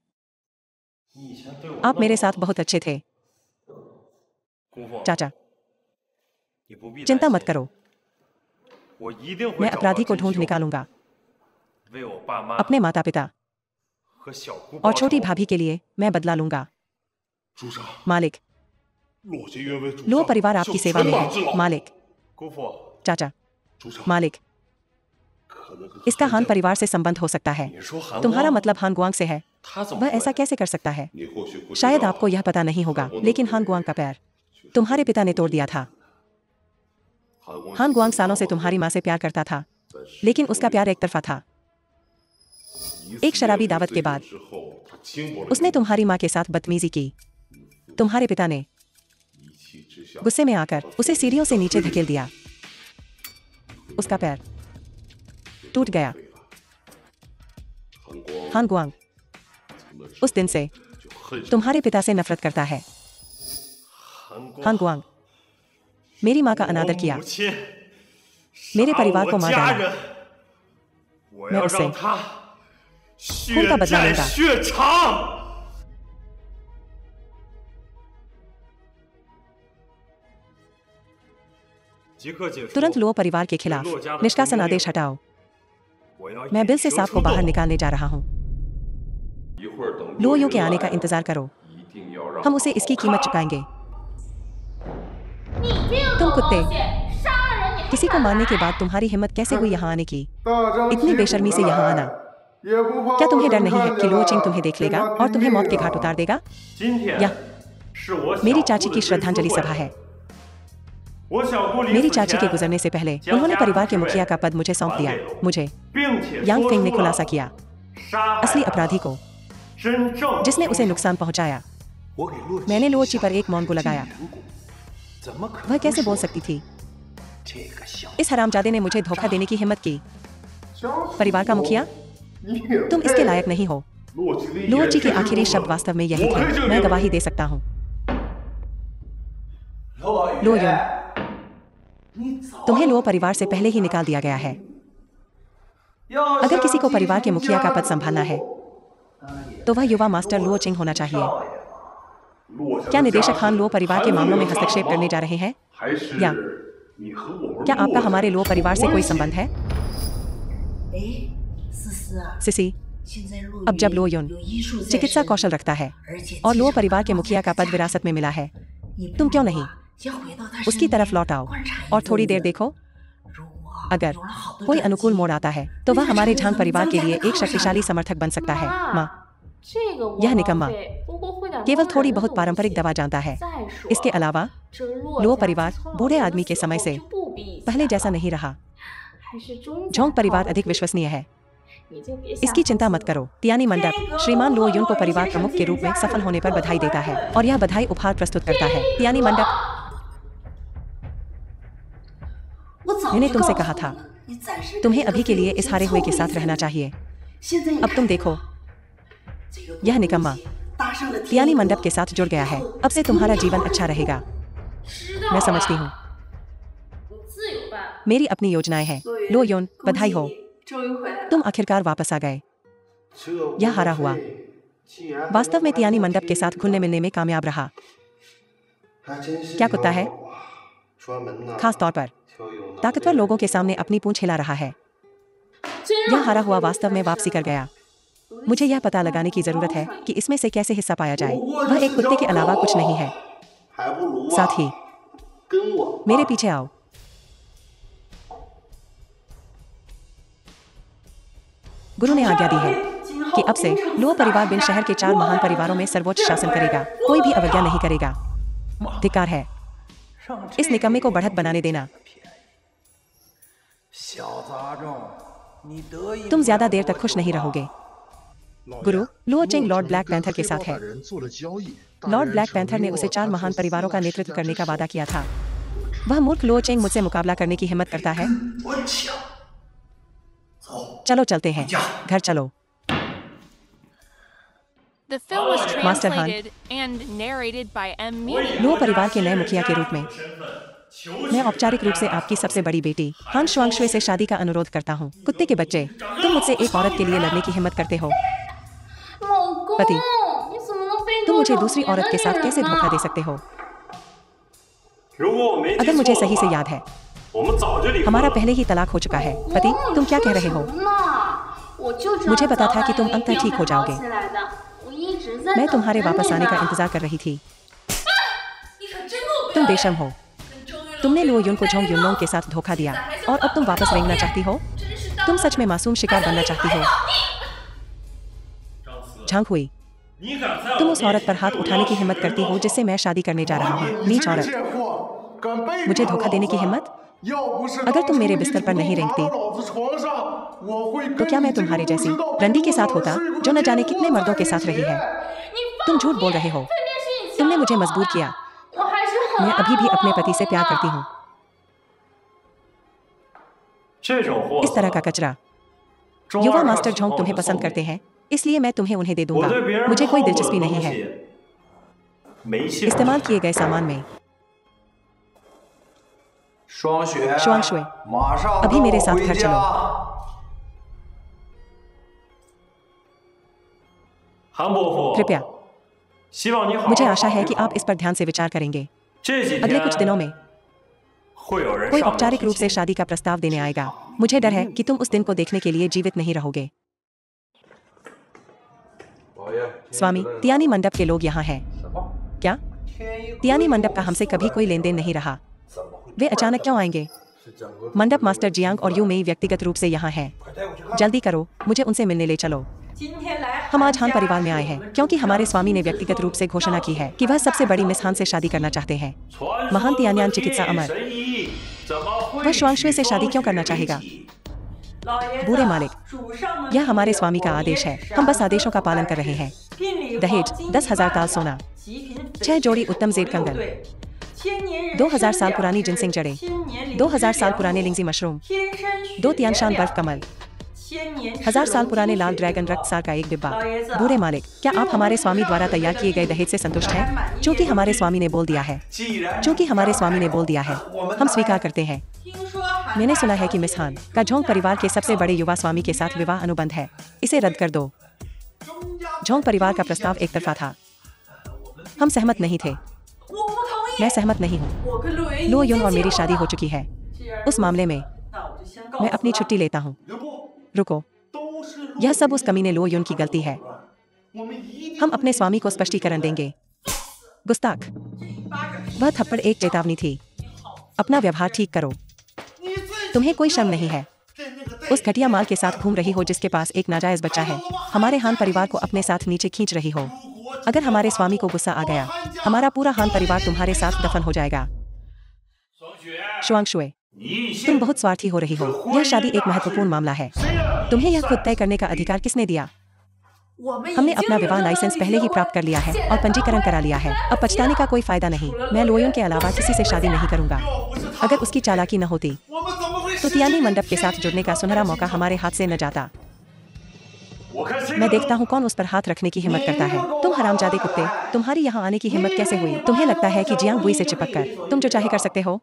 आप मेरे साथ बहुत अच्छे थे। चाचा, चिंता मत करो। मैं अपराधी को ढूंढ निकालूंगा। अपने माता पिता और छोटी भाभी के लिए मैं बदला लूंगा। मालिक, लो परिवार आपकी सेवा में है। मालिक, चाचा, मालिक, इसका हान परिवार से संबंध हो सकता है। तुम्हारा मतलब हान गुआंग से है। वह ऐसा कैसे कर सकता है? शायद आपको यह पता नहीं होगा, लेकिन हान गुआंग का पैर तुम्हारे पिता ने तोड़ दिया था। हान गुआंग सालों से तुम्हारी माँ से प्यार करता था, लेकिन उसका प्यार एक तरफा था। एक शराबी दावत के बाद उसने तुम्हारी माँ के साथ बदतमीजी की। तुम्हारे पिता ने गुस्से में आकर उसे सीढ़ियों से नीचे धकेल दिया। उसका पैर टूट गया। हान गुआंग उस दिन से तुम्हारे पिता से नफरत करता है। हान गुआंग मेरी माँ का अनादर किया, मेरे परिवार को मार डाला। मैं उससे खून का बदला लूंगा। तुरंत लो परिवार के खिलाफ निष्कासन आदेश हटाओ। मैं बिल से सांप को बाहर निकालने जा रहा हूँ। लो यो के आने का इंतजार करो। हम उसे इसकी कीमत चुकाएंगे। तुम कुत्ते, किसी को मारने के बाद तुम्हारी हिम्मत कैसे हुई यहाँ आने की? इतनी बेशर्मी से यहाँ आना। क्या तुम्हें डर नहीं है कि लो चिंग तुम्हें देख लेगा और तुम्हें मौत के घाट उतार देगा? यह मेरी चाची की श्रद्धांजलि सभा है। मेरी चाची के गुजरने से पहले उन्होंने परिवार के मुखिया का पद मुझे सौंप दिया। मुझे यांग फेंग ने खुलासा किया असली अपराधी को, जिसने उसे नुकसान पहुंचाया। मैंने लोची पर एक मौन को लगाया। वह कैसे बोल सकती थी? इस हरामजादे ने मुझे धोखा देने की हिम्मत की। परिवार का मुखिया, तुम इसके लायक नहीं हो। लोची के आखिरी शब्द वास्तव में यही थे। मैं गवाही दे सकता हूँ। लो युन, तुम्हें लो परिवार से पहले ही निकाल दिया गया है। अगर किसी को परिवार के मुखिया का पद संभालना है तो वह युवा मास्टर लो चिंग होना चाहिए। क्या निदेशक हान लो परिवार के मामलों में हस्तक्षेप करने जा रहे हैं, या क्या आपका हमारे लो परिवार से कोई संबंध है? सिसी, अब जब लो युन चिकित्सा कौशल रखता है और लो परिवार के मुखिया का पद विरासत में मिला है, तुम क्यों नहीं उसकी तरफ लौट आओ और थोड़ी देर देखो? अगर कोई अनुकूल मोड़ आता है तो वह हमारे झांग परिवार के लिए एक शक्तिशाली समर्थक बन सकता है। माँ, यह निकम्मा केवल थोड़ी बहुत पारंपरिक दवा जानता है। इसके अलावा लो परिवार बूढ़े आदमी के समय से पहले जैसा नहीं रहा। झोंग परिवार अधिक विश्वसनीय है। इसकी चिंता मत करो। तियानी मंडप श्रीमान लो युन को परिवार प्रमुख के रूप में सफल होने पर बधाई देता है और यह बधाई उपहार प्रस्तुत करता है। तियानी मंडप, मैंने तुमसे कहा था तुम्हें अभी के लिए इस हारे हुए के साथ रहना चाहिए। अब तुम देखो, यह निकम्मा तियानी मंडप के साथ जुड़ गया है। अब से तुम्हारा जीवन अच्छा रहेगा। मैं समझती हूँ। मेरी अपनी योजनाएं हैं। लो योन, बधाई हो, तुम आखिरकार वापस आ गए। यह हारा हुआ वास्तव में तियानी मंडप के साथ घुलने मिलने में कामयाब रहा। क्या कुत्ता है? खास तौर पर ताकतवर लोगों के सामने अपनी पूंछ हिला रहा है। यह हारा हुआ वास्तव में वापसी कर गया। मुझे यह पता लगाने की जरूरत है कि इसमें से कैसे हिस्सा पाया जाए। वह एक कुत्ते के अलावा कुछ नहीं है। साथ ही मेरे पीछे आओ। गुरु ने आज्ञा दी है कि अब से लुओ परिवार बिन शहर के 4 महान परिवारों में सर्वोच्च शासन करेगा। कोई भी अवज्ञा नहीं करेगा। धिक्कार है इस निकम्मे को बढ़त बनाने देना। तुम ज्यादा देर तक खुश नहीं रहोगे। गुरु Luo Cheng Lord Black Panther के साथ है। लॉर्ड ब्लैक पैंथर ने उसे 4 महान परिवारों का नेतृत्व करने का वादा किया था। वह मूर्ख लुओ चेंग मुझसे मुकाबला करने की हिम्मत करता है। चलो चलते हैं। घर चलो। The film was Master Han. translated and narrated by M. Meany. Luo परिवार के नए मुखिया के रूप में मैं औपचारिक रूप से आपकी सबसे बड़ी बेटी हान शुआंगशुए से शादी का अनुरोध करता हूँ। कुत्ते के बच्चे, तुम मुझसे एक औरत के लिए लड़ने की हिम्मत करते हो। पति, तुम मुझे दूसरी औरत के साथ कैसे धोखा दे सकते हो? अगर मुझे सही से याद है हमारा पहले ही तलाक हो चुका है। पति, तुम क्या कह रहे हो? मुझे पता था कि तुम अंततः ठीक हो जाओगे। मैं तुम्हारे वापस आने का इंतजार कर रही थी। तुम बेशर्म हो। तुमने लुओ युन को झोंग युनलोंग के साथ धोखा दिया और अब तुम वापस रेंगना चाहती हो। तुम सच में मासूम शिकार बनना चाहती हो। झांग हुई, तुम उस औरत पर हाथ उठाने की हिम्मत करती हो जिससे मैं शादी करने जा रहा हूँ। नीच औरत, मुझे धोखा देने की हिम्मत? अगर तुम मेरे बिस्तर पर नहीं रेंगती तो क्या मैं तुम्हारे जैसी रंडी के साथ होता जो न जाने कितने मर्दों के साथ रही है। तुम झूठ बोल रहे हो। तुमने मुझे मजबूर किया। मैं अभी भी अपने पति से प्यार करती हूँ। इस तरह का कचरा युवा मास्टर झोंग तुम्हें पसंद करते हैं, इसलिए मैं तुम्हें उन्हें दे दूंगा। मुझे कोई दिलचस्पी नहीं है इस्तेमाल किए गए सामान में। शुआंगशुए, अभी मेरे साथ घर चलो। कृपया, मुझे आशा है कि आप इस पर ध्यान से विचार करेंगे। अगले कुछ दिनों में कोई औपचारिक रूप से शादी का प्रस्ताव देने आएगा। मुझे डर है कि तुम उस दिन को देखने के लिए जीवित नहीं रहोगे। स्वामी, तियानी मंडप के लोग यहाँ हैं। क्या? तियानी मंडप का हमसे कभी कोई लेन देन नहीं रहा। वे अचानक क्यों आएंगे? मंडप मास्टर जियांग और यू मेई व्यक्तिगत रूप से यहाँ हैं। जल्दी करो, मुझे उनसे मिलने ले चलो। हम आज हान परिवार में आए हैं क्योंकि हमारे स्वामी ने व्यक्तिगत रूप से घोषणा की है कि वह सबसे बड़ी मिस हान से शादी करना चाहते हैं। महान तियान्यान चिकित्सा अमर, वह शुआंगशुए से शादी क्यों करना चाहेगा? बूढ़े मालिक, यह हमारे स्वामी का आदेश है। हम बस आदेशों का पालन कर रहे हैं। दहेज 10,000 ताल सोना, 6 जोड़ी उत्तम जेब कंगन, 2000 साल पुरानी जिनसिंग जड़े, 2000 साल पुराने लिंगजी मशरूम, 2 तियानशान बर्फ कमल, 1000 साल पुराने लाल ड्रैगन रक्तसार का एक डिब्बा। बूढ़े मालिक, क्या आप हमारे स्वामी द्वारा तैयार किए गए दहेज से संतुष्ट हैं? चूंकि हमारे स्वामी ने बोल दिया है, हम स्वीकार करते हैं। मैंने सुना है कि मिस हान का झोंग परिवार के सबसे बड़े युवा स्वामी के साथ विवाह अनुबंध है। इसे रद्द कर दो। झोंग परिवार का प्रस्ताव एक तरफा था। हम सहमत नहीं थे। मैं सहमत नहीं हूँ। लुओ युन और मेरी शादी हो चुकी है। उस मामले में मैं अपनी छुट्टी लेता हूँ। रुको, यह सब उस कमीने लुओ युन की गलती है। हम अपने स्वामी को स्पष्टीकरण देंगे। गुस्ताख, वह थप्पड़ एक चेतावनी थी। अपना व्यवहार ठीक करो। तुम्हें कोई शर्म नहीं है? उस घटिया माल के साथ घूम रही हो जिसके पास एक नाजायज बच्चा है। हमारे हान परिवार को अपने साथ नीचे खींच रही हो। अगर हमारे स्वामी को गुस्सा आ गया, हमारा पूरा हान परिवार तुम्हारे साथ दफन हो जाएगा। शुआंगशुए, तुम बहुत स्वार्थी हो रही हो। यह शादी एक महत्वपूर्ण मामला है। तुम्हें यह खुद तय करने का अधिकार किसने दिया? हमने अपना विवाह लाइसेंस पहले ही प्राप्त कर लिया है और पंजीकरण करा लिया है। अब पछताने का कोई फायदा नहीं। मैं लुओ युन के अलावा किसी से शादी नहीं करूंगा। अगर उसकी चालाकी न होती तो तियानी मंडप के साथ जुड़ने का सुनहरा मौका हमारे हाथ से न जाता। मैं देखता हूँ कौन उस पर हाथ रखने की हिम्मत करता है। तुम हरामजादे कुत्ते, तुम्हारी यहाँ आने की हिम्मत कैसे हुई? तुम्हें लगता है कि जियांग बुई से चिपककर तुम जो चाहे कर सकते हो?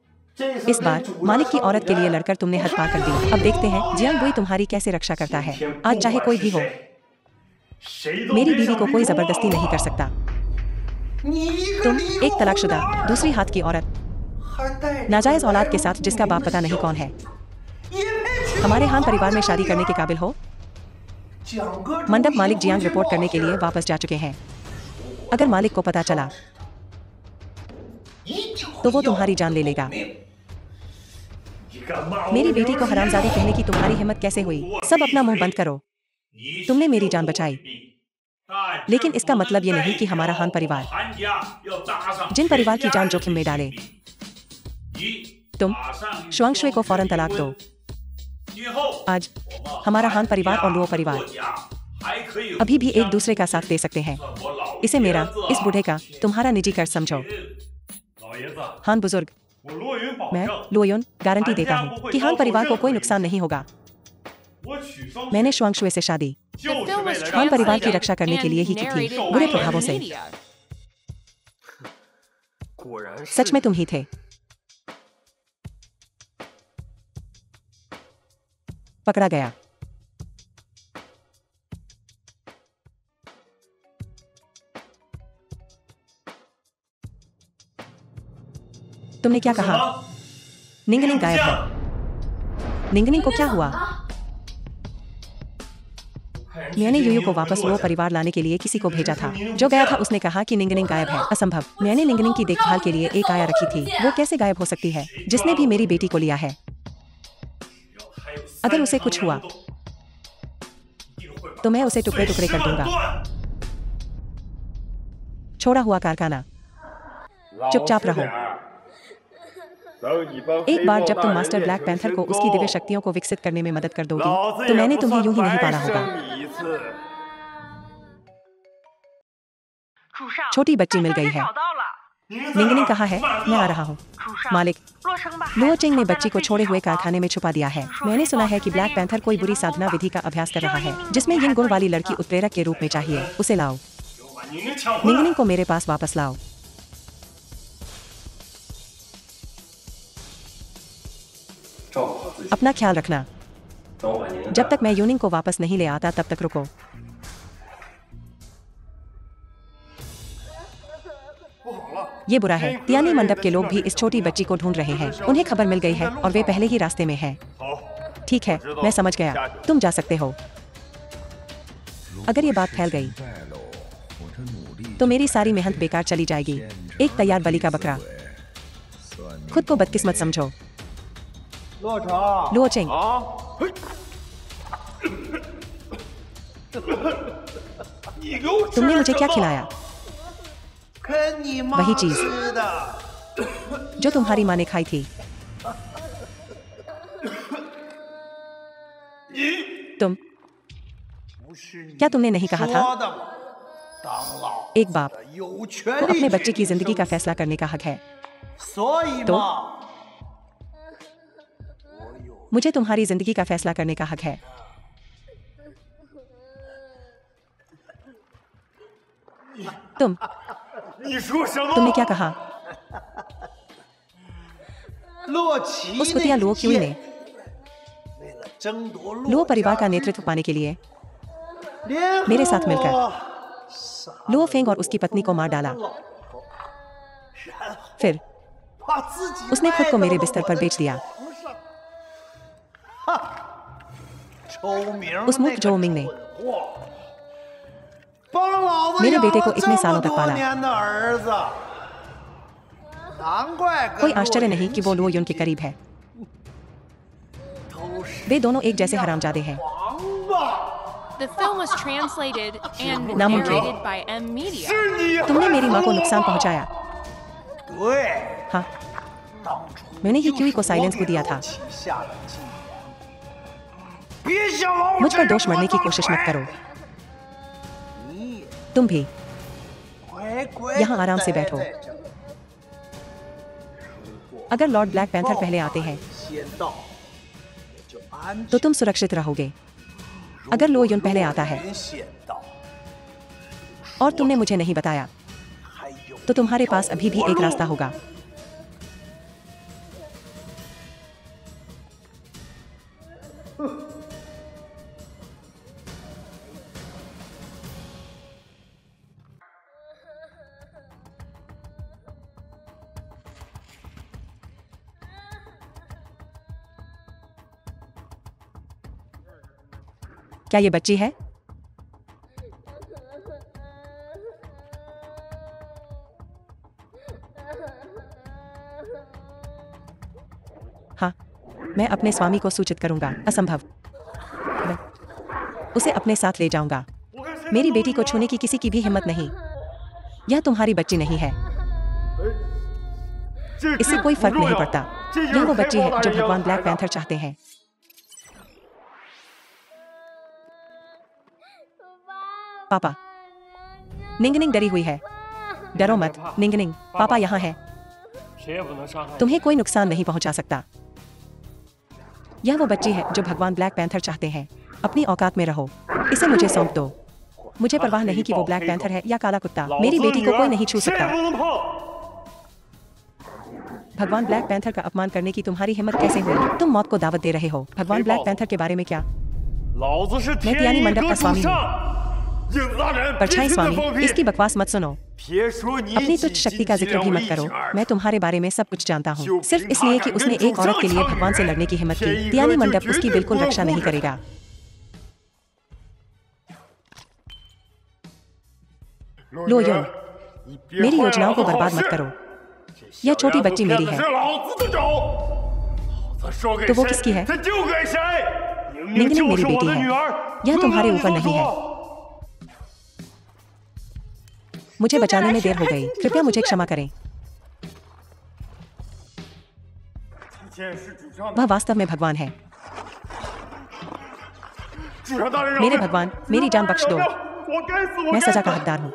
इस बार मालिक की औरत के लिए लड़कर तुमने हद पार कर दी। अब देखते हैं जियांग बुई तुम्हारी कैसे रक्षा करता है। आज चाहे कोई भी हो, मेरी बीवी को कोई जबरदस्ती नहीं कर सकता। तुम एक तलाकशुदा दूसरी हाथ की औरत, नाजायज औलाद के साथ जिसका बाप पता नहीं कौन है। हमारे हान परिवार में शादी करने के काबिल हो। मंडप मालिक जियांग रिपोर्ट करने के लिए वापस जा चुके हैं। अगर मालिक को पता चला तो वो तुम्हारी जान ले लेगा। मेरी बेटी को हरामजादी कहने की तुम्हारी हिम्मत कैसे हुई? सब अपना मुंह बंद करो। तुमने मेरी जान बचाई, लेकिन इसका मतलब ये नहीं कि हमारा हान परिवार जिन परिवार की जान जोखिम में डाले। तुम शुआंग शुए को फौरन तलाक दो। आज हमारा हान परिवार और लुओ परिवार अभी भी एक दूसरे का साथ दे सकते हैं। इसे मेरा, इस बूढ़े का, तुम्हारा निजी कर्ज समझो। हान बुजुर्ग, मैं लुओयुन गारंटी देता हूँ कि हान परिवार को कोई नुकसान नहीं होगा। मैंने शुआंग शुए से शादी The film was हान परिवार की translated रक्षा करने के लिए ही and की थी, narrated बुरे by प्रभावों से। media. सच में तुम ही थे। पकड़ा गया। तुमने क्या कहा? निंगनिंग गायब है। निंगनिंग को क्या हुआ? मैंने यूयू को वापस वो परिवार लाने के लिए किसी को भेजा था। जो गया था उसने कहा कि निंगनिंग गायब है। असंभव। मैंने निंगनिंग की देखभाल के लिए एक आया रखी थी। वो कैसे गायब हो सकती है, जिसने भी मेरी बेटी को लिया है? अगर उसे कुछ हुआ तो मैं उसे टुकड़े टुकड़े कर दूंगा। छोड़ा हुआ कारखाना, चुपचाप रहो। एक बार जब तुम मास्टर ब्लैक पैंथर को उसकी दिव्य शक्तियों को विकसित करने में मदद कर दोगी तो मैंने तुम्हें यूं ही नहीं पाला होगा। छोटी बच्ची मिल गई है। निंगनिंग कहाँ है? मैं आ रहा हूँ। मालिक, लुओ चिंग ने बच्ची को छोड़े हुए कारखाने में छुपा दिया है। मैंने सुना है कि ब्लैक पैंथर कोई बुरी साधना विधि का अभ्यास कर रहा है जिसमें यिंग गुण वाली लड़की उत्प्रेरक के रूप में चाहिए। उसे लाओ। निंगनिंग को मेरे पास वापस लाओ। अपना ख्याल रखना। जब तक मैं यूनिंग को वापस नहीं ले आता तब तक रुको। ये बुरा है। तियानी मंडप के लोग भी इस छोटी बच्ची को ढूंढ रहे हैं। उन्हें खबर मिल गई है और वे पहले ही रास्ते में हैं। ठीक है, मैं समझ गया। तुम जा सकते हो। अगर ये बात फैल गई तो मेरी सारी मेहनत बेकार चली जाएगी। एक तैयार बलि का बकरा। खुद को बदकिस्मत समझो। लुओ चिंग, तुमने मुझे क्या खिलाया? वही चीज जो तुम्हारी माँ ने खाई थी। तुम, क्या तुमने नहीं कहा था एक बाप को अपने बच्चे की जिंदगी का फैसला करने का हक है? तो मुझे तुम्हारी जिंदगी का फैसला करने का हक है। तुमने क्या कहा? उस कुतिया लुओ क्यूई ने लुओ परिवार का नेतृत्व पाने के लिए मेरे साथ मिलकर लुओ फेंग और उसकी पत्नी को मार डाला। फिर उसने खुद को मेरे बिस्तर पर बेच दिया। उस मूर्ख झोउ मिंग ने मेरे बेटे को इतने सालों तक पाला। कोई आश्चर्य नहीं कि वो लुओ युन के करीब है। वे दोनों एक जैसे हरामजादे हैं। The film was translated and नामुमकिन। narrated by M Media. तुमने मेरी माँ को नुकसान पहुंचाया। हाँ, मैंने ही क्यूई को साइलेंस को दिया था। मुझ पर दोष मढ़ने की कोशिश मत करो। तुम भी यहाँ आराम से बैठो। अगर लॉर्ड ब्लैक पैंथर पहले आते हैं तो तुम सुरक्षित रहोगे। अगर लो युन पहले आता है और तुमने मुझे नहीं बताया तो तुम्हारे पास अभी भी एक रास्ता होगा। क्या ये बच्ची है? हाँ, मैं अपने स्वामी को सूचित करूंगा। असंभव। मैं उसे अपने साथ ले जाऊंगा। मेरी बेटी को छूने की किसी की भी हिम्मत नहीं। यह तुम्हारी बच्ची नहीं है। इससे कोई फर्क नहीं पड़ता। यह वो बच्ची है जो भगवान ब्लैक पैंथर चाहते हैं। पापा। निंगनिंग डरी हुई है। डरो मत, निंगनिंग। पापा यहाँ है। तुम्हें कोई नुकसान नहीं पहुंचा सकता। यह वो बच्ची है जो भगवान ब्लैक पैंथर चाहते हैं। अपनी औकात में रहो। इसे मुझे सौंप दो। मुझे परवाह नहीं कि वो ब्लैक पैंथर है या काला कुत्ता। मेरी बेटी को कोई नहीं छू सकता। भगवान ब्लैक पैंथर का अपमान करने की तुम्हारी हिम्मत कैसे हुई? तुम मौत को दावत दे रहे हो। भगवान ब्लैक पैंथर के बारे में क्या? मैं तियानी मंडप का स्वामी हूँ। परछाई स्वामी, इसकी बकवास मत सुनो। अपनी तुच्छ शक्ति का जिक्र भी मत करो। मैं तुम्हारे बारे में सब कुछ जानता हूँ। सिर्फ इसलिए कि उसने एक औरत के लिए भगवान से लड़ने की हिम्मत की। तियानी मंडप उसकी बिल्कुल रक्षा नहीं करेगा। लो योन, मेरी योजनाओं को बर्बाद मत करो। यह छोटी बच्ची मेरी है। तो वो किसकी है? निंगनिंग मेरी बेटी है। यह तुम्हारे ऊपर नहीं है। मुझे बचाने में देर हो गई। कृपया मुझे क्षमा करें। वह वास्तव में भगवान है। मेरे भगवान, मेरी जान बख्श दो। मैं सजा का हकदार हूँ।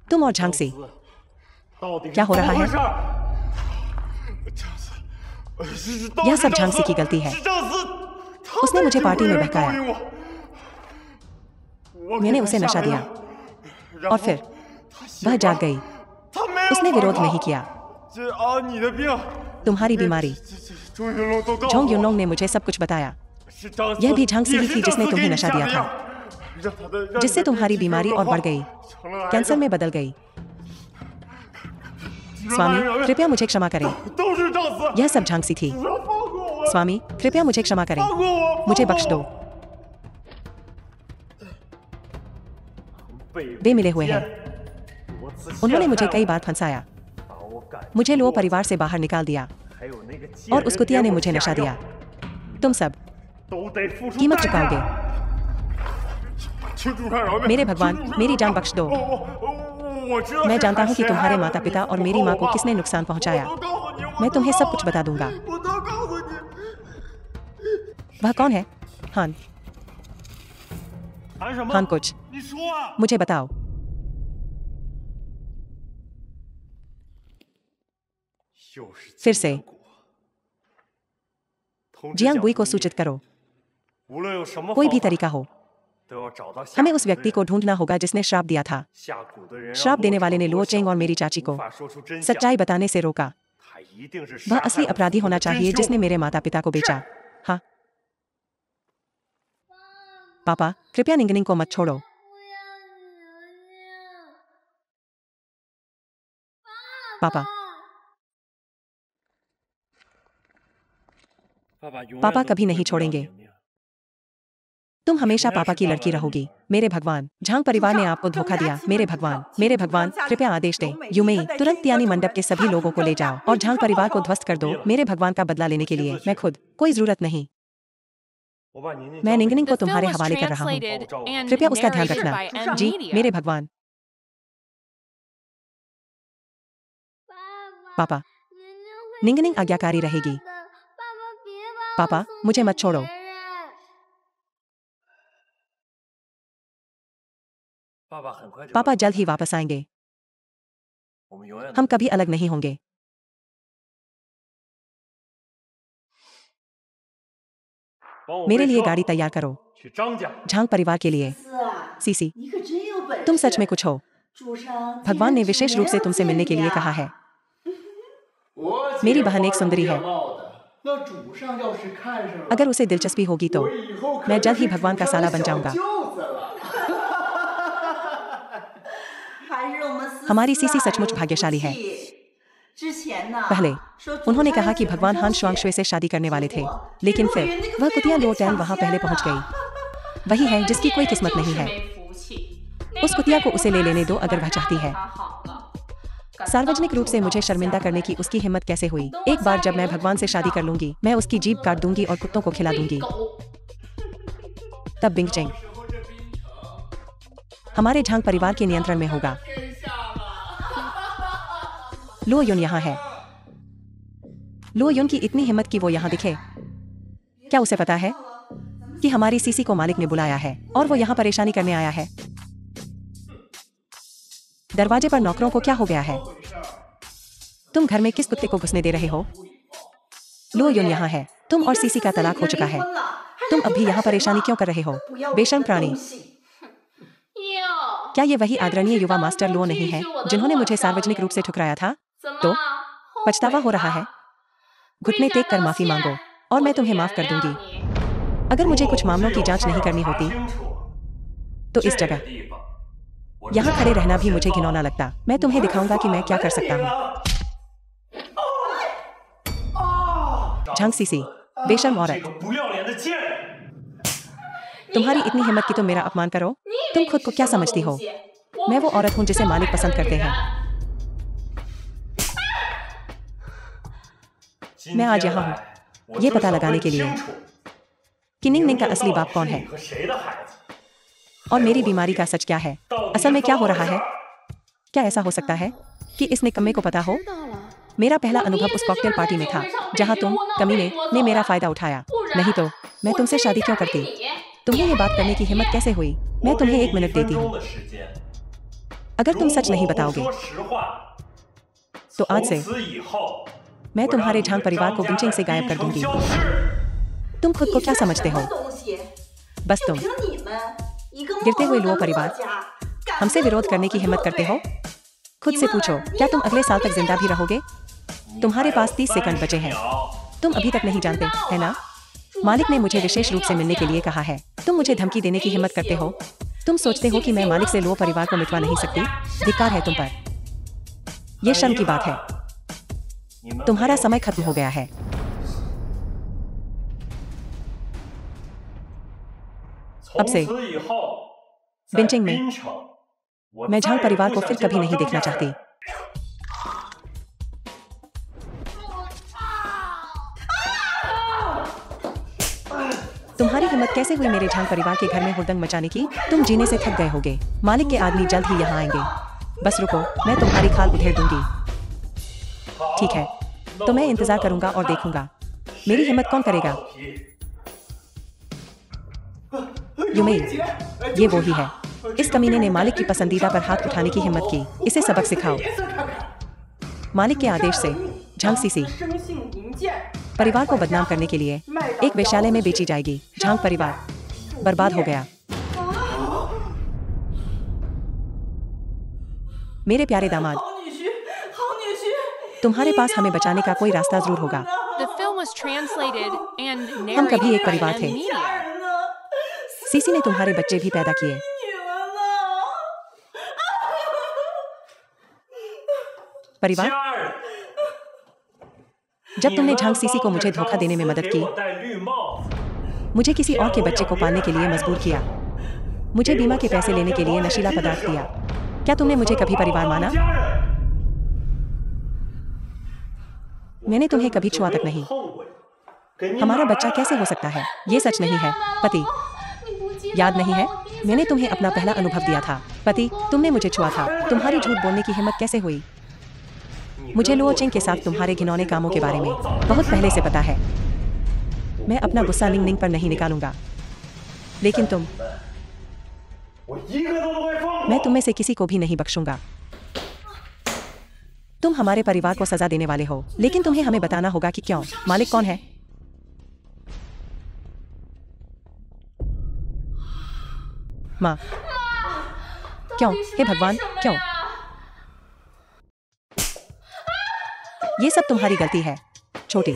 तुम और झांसी, क्या हो रहा है? यह सब झांसी की गलती है। उसने मुझे पार्टी में बहकाया। मैंने उसे नशा दिया और फिर वह जाग गई। उसने विरोध नहीं किया। तुम्हारी बीमारी। झोंग युनलोंग ने मुझे सब कुछ बताया। यह भी झांसी ही थी जिसने तुम्हें नशा दिया था, जिससे तुम्हारी बीमारी और बढ़ गई, कैंसर में बदल गई। स्वामी, कृपया मुझे क्षमा करें। यह सब झांसी थी। स्वामी, कृपया मुझे क्षमा करें। मुझे बख्श दो। वे मिले हुए हैं। उन्होंने मुझे कई बार फंसाया। मुझे लो परिवार से बाहर निकाल दिया और उस कुतिया ने मुझे नशा दिया। तुम सब कीमत चुकाओगे। मेरे भगवान, मेरी जान बख्श दो। मैं जानता हूँ कि तुम्हारे माता पिता और मेरी माँ को किसने नुकसान पहुँचाया। मैं तुम्हें सब कुछ बता दूंगा। वह कौन है? हान। हान कुछ मुझे बताओ। फिर से जियांग बुई को सूचित करो। कोई भी तरीका हो, हमें उस व्यक्ति को ढूंढना होगा जिसने श्राप दिया था। श्राप देने वाले ने लुओ चेंग और मेरी चाची को सच्चाई बताने से रोका। वह असली अपराधी होना चाहिए जिसने मेरे माता पिता को बेचा। हाँ पापा, कृपया निंगनिंग को मत छोड़ो। पापा, पापा कभी नहीं छोड़ेंगे। तुम हमेशा पापा की लड़की रहोगी। मेरे भगवान, झांग परिवार ने आपको धोखा दिया। मेरे भगवान, कृपया आदेश दें। युमेई, तुरंत तियानी मंडप के सभी लोगों को ले जाओ और झांग परिवार को ध्वस्त कर दो। मेरे भगवान का बदला लेने के लिए मैं खुद। कोई जरूरत नहीं। मैं निंगनिंग को तुम्हारे हवाले कर रहा हूँ। कृपया उसका ध्यान रखना। जी, मेरे भगवान। पापा, निंगनिंग आज्ञाकारी रहेगी। पापा, मुझे मत छोड़ो। पापा जल्द ही वापस आएंगे। हम कभी अलग नहीं होंगे। मेरे लिए गाड़ी तैयार करो। झांग परिवार के लिए। सीसी, तुम सच में कुछ हो। भगवान ने विशेष रूप से तुमसे मिलने के लिए कहा है। मेरी बहन एक सुंदरी है। अगर उसे दिलचस्पी होगी तो मैं जल्द ही भगवान का साला बन जाऊंगा। हमारी सीसी सचमुच भाग्यशाली है। पहले उन्होंने कहा कि भगवान हान शुआंगशुए से शादी करने वाले थे, लेकिन फिर वह कुतिया लो टैन वहां पहले पहुंच गई। वही है जिसकी कोई किस्मत नहीं है। उस कुतिया को उसे ले लेने दो अगर वह चाहती है। सार्वजनिक रूप से मुझे शर्मिंदा करने की उसकी हिम्मत कैसे हुई? एक बार जब मैं भगवान से शादी कर लूंगी, मैं उसकी जीभ काट दूंगी और कुत्तों को खिला दूंगी। तब बिंगचेंग हमारे झांग परिवार के नियंत्रण में होगा। लो युन यहाँ है। लो युन की इतनी हिम्मत कि वो यहाँ दिखे। क्या उसे पता है कि हमारी सीसी को मालिक ने बुलाया है और वो यहाँ परेशानी करने आया है? दरवाजे पर नौकरों को क्या हो गया है? तुम घर में किस कुत्ते को घुसने दे रहे हो? लो युन यहाँ है। तुम और सीसी का तलाक हो चुका है। तुम अब भी यहाँ परेशानी क्यों कर रहे हो? बेशर्म प्राणी। क्या ये वही आदरणीय युवा मास्टर लो नहीं है जिन्होंने मुझे सार्वजनिक रूप से ठुकराया था? तो पछतावा हो रहा है? घुटने टेक कर माफी मांगो और मैं तुम्हें माफ कर दूंगी। अगर मुझे कुछ मामलों की जांच नहीं करनी होती तो इस जगह यहाँ खड़े रहना भी मुझे घिनौना लगता। मैं तुम्हें दिखाऊंगा कि मैं क्या कर सकता हूँ। झांग सीसी, बेशर्म औरत। तुम्हारी इतनी हिम्मत कि तुम मेरा अपमान करो? तुम खुद को क्या समझती हो? मैं वो औरत हूँ जिसे मालिक पसंद करते हैं। मैं आज यहाँ हूँ ये पता लगाने के लिए कि निंग निंग का असली बाप कौन है और मेरी बीमारी का सच क्या है। असल में क्या हो रहा है? क्या ऐसा हो सकता है कि इस निकम्मे को पता हो? मेरा पहला अनुभव उस कॉकटेल पार्टी में था जहां तुम कमीने ने मेरा फायदा उठाया। नहीं तो मैं तुमसे शादी क्यों करती? तुम्हें ये बात करने की हिम्मत कैसे हुई? मैं तुम्हें 1 मिनट देती हूँ। अगर तुम सच नहीं बताओगे तो आज से मैं तुम्हारे झांग परिवार को बिंचिंग से गायब कर दूंगी। तुम खुद को क्या समझते हो? बस तुम गिरते हुए लुओ परिवार हमसे विरोध करने की हिम्मत करते हो? खुद से पूछो, क्या तुम अगले साल तक जिंदा भी रहोगे? तुम्हारे पास 30 सेकंड बचे हैं। तुम अभी तक नहीं जानते, है ना? मालिक ने मुझे विशेष रूप से मिलने के लिए कहा है। तुम मुझे धमकी देने की हिम्मत करते हो? तुम सोचते हो कि मैं मालिक से लुओ परिवार को मिटवा नहीं सकती? धिक्कार है तुम पर। यह शर्म की बात है। तुम्हारा समय खत्म हो गया है। अब से बिंचिंग में मैं झांग परिवार को फिर कभी नहीं देखना चाहती। तुम्हारी हिम्मत कैसे हुई मेरे झांग परिवार के घर में हुड़दंग मचाने की? तुम जीने से थक गए होगे। मालिक के आदमी जल्द ही यहाँ आएंगे। बस रुको, मैं तुम्हारी खाल उधेड़ दूंगी। ठीक है, तो मैं इंतजार करूंगा और देखूंगा मेरी हिम्मत कौन करेगा। युमेई, ये वो ही है। इस कमीने ने मालिक की पसंदीदा पर हाथ उठाने की हिम्मत की। इसे सबक सिखाओ। मालिक के आदेश से झांग सीसी परिवार को बदनाम करने के लिए एक वेश्यालय में बेची जाएगी। झांग परिवार बर्बाद हो गया। मेरे प्यारे दामाद, तुम्हारे पास हमें बचाने का कोई रास्ता जरूर होगा। The film was translated and हम कभी एक narrated by परिवार M थे। Media. सीसी ने तुम्हारे बच्चे भी पैदा किए। परिवार, जब तुमने झांग सीसी को मुझे धोखा देने में मदद की, मुझे किसी और के बच्चे को पालने के लिए मजबूर किया, मुझे बीमा के पैसे लेने के लिए नशीला पदार्थ दिया, क्या तुमने मुझे कभी परिवार माना? मैंने तुम्हें कभी छुआ तक नहीं। हमारा बच्चा कैसे हो सकता है? ये सच नहीं है। पति, याद नहीं है? मैंने तुम्हें अपना पहला अनुभव दिया था। पति, तुमने मुझे छुआ था। तुम्हारी झूठ बोलने की हिम्मत कैसे हुई? मुझे लुओ चिंग के साथ तुम्हारे घिनौने कामों के बारे में बहुत पहले से पता है। मैं अपना गुस्सा निंग निंग पर नहीं निकालूंगा, लेकिन मैं तुम में से किसी को भी नहीं बख्शूंगा। तुम हमारे परिवार को सजा देने वाले हो, लेकिन तुम्हें हमें बताना होगा कि क्यों। मालिक कौन है? माँ। क्यों? हे भगवान, क्यों? ये सब तुम्हारी गलती है, छोटी।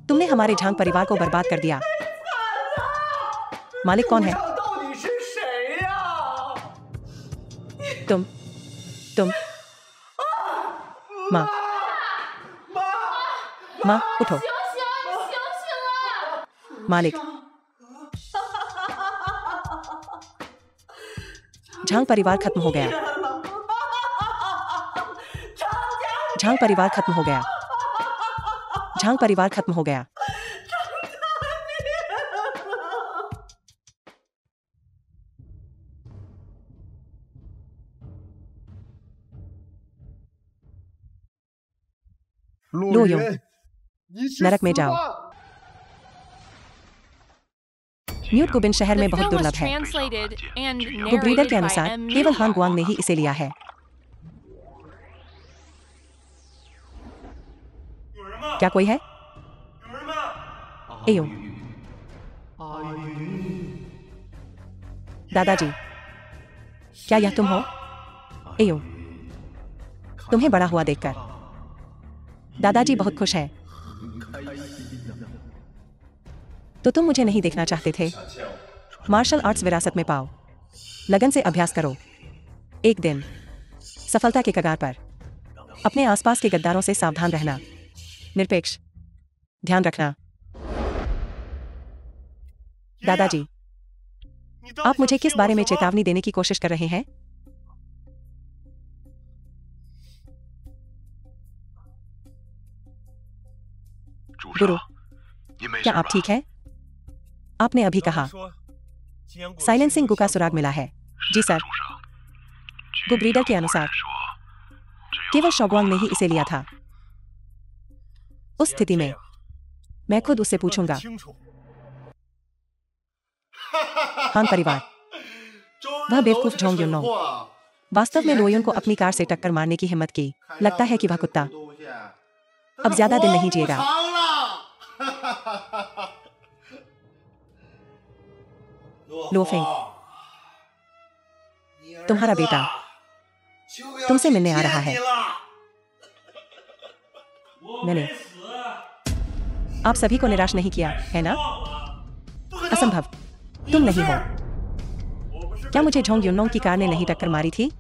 तुमने हमारे झांग परिवार को बर्बाद कर दिया। मालिक कौन है? तुम माँ माँ उठो। मालिक। झांग परिवार खत्म हो गया। झांग परिवार खत्म हो गया। झांग परिवार खत्म हो गया। लो यूं नरक में जाओ। न्यूट गुबिन शहर The में बहुत film was दुर्लभ है। translated and बुक रीडर के narrated by अनुसार M. केवल हान Media. गुआंग ने ही इसे लिया है। क्या कोई है? एयो। दादाजी, क्या यह तुम हो? एयो। तुम्हें बड़ा हुआ देखकर दादाजी बहुत खुश हैं। तो तुम मुझे नहीं देखना चाहते थे? मार्शल आर्ट्स विरासत में पाओ। लगन से अभ्यास करो। एक दिन सफलता के कगार पर। अपने आसपास के गद्दारों से सावधान रहना। निरपेक्ष ध्यान रखना। दादाजी, आप मुझे किस बारे में चेतावनी देने की कोशिश कर रहे हैं? गुरु, क्या आप ठीक हैं? आपने अभी कहा साइलेंसिंग गु का सुराग मिला है। जी सर। गुब रीडर के अनुसार केवल शॉगवांग ने ही इसे लिया था। उस स्थिति में मैं खुद उससे पूछूंगा। हान परिवार, वह बेवकूफ झोंग युनोंग वास्तव में लोयुन को अपनी कार से टक्कर मारने की हिम्मत की। लगता है कि वह कुत्ता अब ज्यादा दिन नहीं जिएगा। लोफिंग, तुम्हारा बेटा तुमसे मिलने आ रहा है। मैंने आप सभी को निराश नहीं किया, है ना? असंभव, तुम नहीं हो। क्या मुझे झोंग युनोंग की कार ने नहीं टक्कर मारी थी?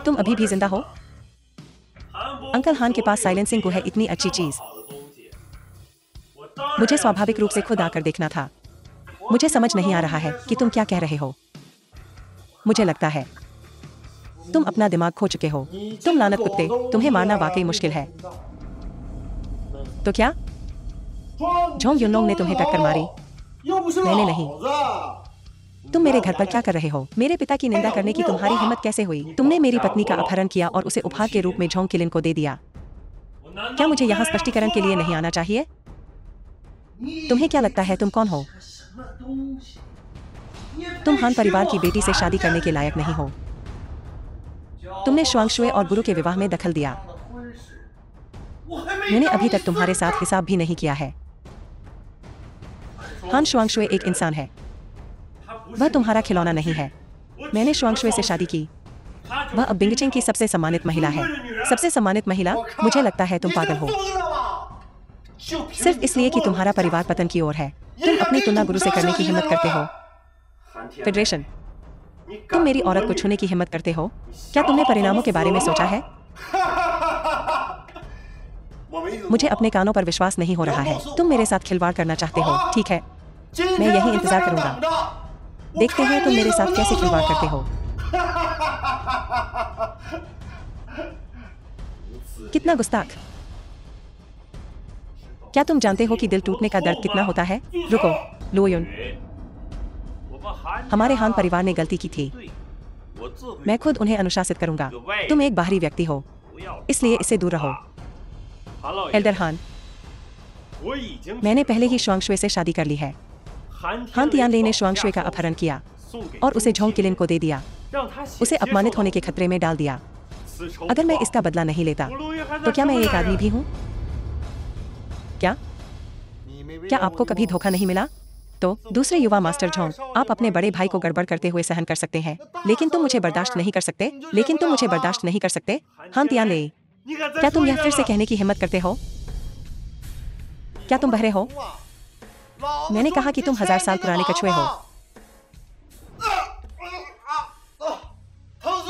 तुम अभी भी जिंदा हो? अंकल हान के पास साइलेंसिंग गु है, इतनी अच्छी चीज। मुझे स्वाभाविक रूप से खुद आकर देखना था। मुझे समझ नहीं आ रहा है कि तुम क्या कह रहे हो। मुझे लगता है तुम अपना दिमाग खो चुके हो। तुम लानत कुत्ते, तुम्हें मारना वाकई मुश्किल है। तो क्या झोंग युनोंग ने तुम्हें टक्कर मारी? मैंने नहीं। तुम मेरे घर पर क्या कर रहे हो? मेरे पिता की निंदा करने की तुम्हारी हिम्मत कैसे हुई? तुमने मेरी पत्नी का अपहरण किया और उसे उपहार के रूप में झोंग किलिन को दे दिया। क्या मुझे यहाँ स्पष्टीकरण के लिए नहीं आना चाहिए? तुम्हें क्या लगता है तुम कौन हो? तुम हान परिवार की बेटी से शादी करने के लायक नहीं हो। तुमने शुआंगशुए और गुरु के विवाह में दखल दिया। मैंने अभी तक तुम्हारे साथ हिसाब भी नहीं किया है। हान शुआंगशुए एक इंसान है। वह तुम्हारा खिलौना नहीं है। मैंने शुआंगशुए से शादी की। वह अब बिंगचिंग की सबसे सम्मानित महिला है। सबसे सम्मानित महिला? मुझे लगता है तुम पागल हो। सिर्फ इसलिए कि तुम्हारा परिवार पतन की ओर है, तुम अपनी तुलना गुरु से करने की हिम्मत करते हो। फेडरेशन, तुम मेरी औरत को छूने की हिम्मत करते हो? क्या तुमने परिणामों के बारे में सोचा है? मुझे अपने कानों पर विश्वास नहीं हो रहा है। तुम मेरे साथ खिलवाड़ करना चाहते हो। ठीक है, मैं यही इंतजार करूंगा। देखते हैं तुम मेरे साथ कैसे खिलवाड़ करते हो। कितना गुस्ताख। क्या तुम जानते हो कि दिल टूटने का दर्द कितना होता है? रुको, लोयुन, हमारे हान परिवार ने गलती की थी। मैं खुद उन्हें अनुशासित करूंगा। तुम एक बाहरी व्यक्ति हो, इसलिए इससे दूर रहो। एल्डर हान, मैंने पहले ही शुआंगशुए से शादी कर ली है। हान तियानले ने शुआंगशुए का अपहरण किया और उसे झोंग किलिन को दे दिया। उसे अपमानित होने के खतरे में डाल दिया। अगर मैं इसका बदला नहीं लेता तो क्या मैं एक आदमी भी हूँ? क्या आपको कभी धोखा नहीं मिला? तो दूसरे युवा मास्टर झोंग, आप अपने बड़े भाई को गड़बड़ करते हुए सहन कर सकते हैं, लेकिन तुम मुझे बर्दाश्त नहीं कर सकते। हान तियानले, क्या तुम यह फिर से कहने की हिम्मत करते हो? क्या तुम बहरे हो? मैंने कहा कि तुम 1000 साल पुराने कछुए हो।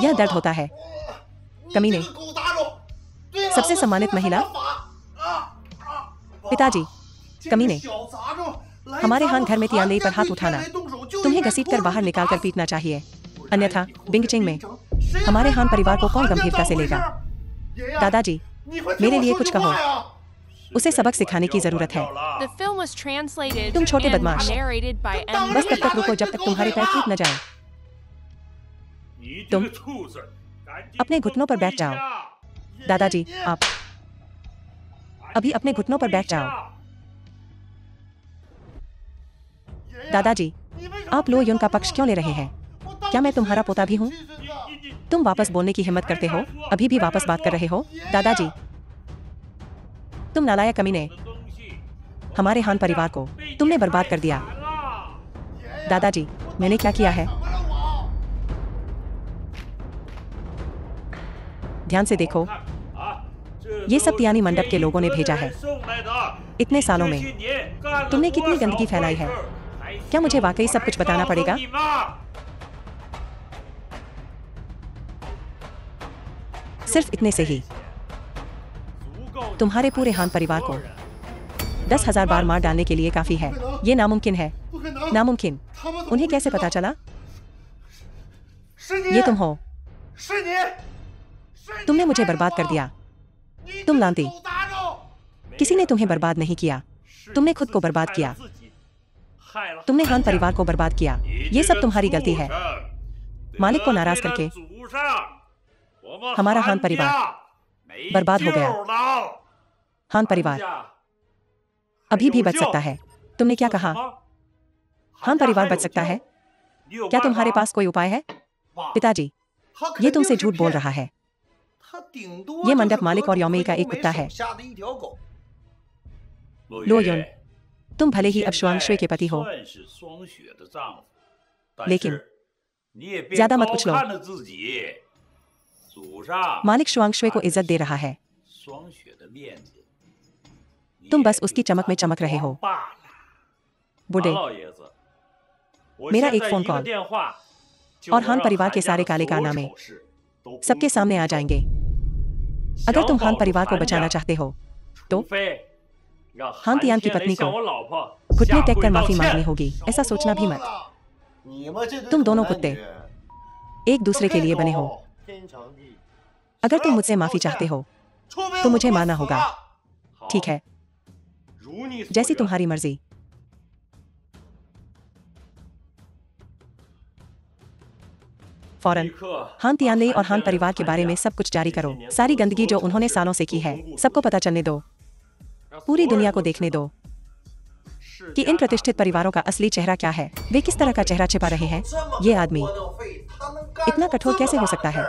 यह दर्द होता है, कमीने। सबसे सम्मानित महिला। पिताजी, कमीने, हमारे हान घर में तियानले पर हाथ उठाना तुम्हें घसीटकर बाहर निकालकर पीटना चाहिए, अन्यथा बिंगचिंग में हमारे हान परिवार को कौन गंभीरता से लेगा। दादाजी, मेरे लिए कुछ कहो, उसे सबक सिखाने की जरूरत है। The film was translated तुम छोटे and बदमाश। narrated by M. बस तब तक रुको जब तक तुम्हारे पैर टूट न जाए। तुम अपने घुटनों पर बैठ जाओ। दादाजी, आप अभी अपने घुटनों पर बैठ जाओ। दादाजी, आप लो युन का पक्ष क्यों ले रहे हैं? क्या मैं तुम्हारा पोता भी हूँ? तुम वापस बोलने की हिम्मत करते हो? अभी भी वापस बात कर रहे हो? दादाजी, तुम नालायक कमीने, हमारे हान परिवार को तुमने बर्बाद कर दिया। दादाजी, मैंने क्या किया है? ध्यान से देखो, ये सब तियानी मंडप के लोगों ने भेजा है। इतने सालों में तुमने कितनी गंदगी फैलाई है। क्या मुझे वाकई सब कुछ बताना पड़ेगा? सिर्फ इतने से ही तुम्हारे पूरे हान परिवार को 10,000 बार मार डालने के लिए काफी है। ये नामुमकिन है। नामुमकिन। उन्हें कैसे पता चला? ये तुम हो। तुमने मुझे बर्बाद कर दिया। तुम लांती। किसी ने तुम्हें बर्बाद नहीं किया, तुमने खुद को बर्बाद किया। तुमने हान परिवार को बर्बाद किया। ये सब तुम्हारी गलती है। मालिक को नाराज करके हमारा हान परिवार बर्बाद हो गया। हान परिवार अभी भी बच सकता है। तुमने क्या कहा? हान परिवार बच सकता है? क्या तुम्हारे पास कोई उपाय है? पिताजी, ये तुमसे झूठ बोल रहा है। ये मंडप मालिक और यौमेई का एक कुत्ता है। लो युन, तुम भले ही अब शुआंग शुए के पति हो, लेकिन ज्यादा मत उछलो। मालिक शुआंग शुए को इज्जत दे रहा है। तुम बस उसकी चमक में चमक रहे हो। बूढ़े, मेरा एक फोन कॉल और हान परिवार के सारे काले कारनामे सबके सामने आ जाएंगे। अगर तुम हान परिवार को बचाना चाहते हो तो हान तियान की पत्नी को घुटने टेक कर माफी मांगनी होगी। ऐसा सोचना भी मत। तुम दोनों कुत्ते एक दूसरे के लिए बने हो। अगर तुम मुझसे माफी चाहते हो तो मुझे मारना होगा। ठीक है, जैसी तुम्हारी मर्जी। फौरन हान तियानले और हान परिवार के बारे में सब कुछ जारी करो। सारी गंदगी जो उन्होंने सालों से की है, सबको पता चलने दो। पूरी दुनिया को देखने दो कि इन प्रतिष्ठित परिवारों का असली चेहरा क्या है। वे किस तरह का चेहरा छिपा रहे हैं। ये आदमी इतना कठोर कैसे हो सकता है?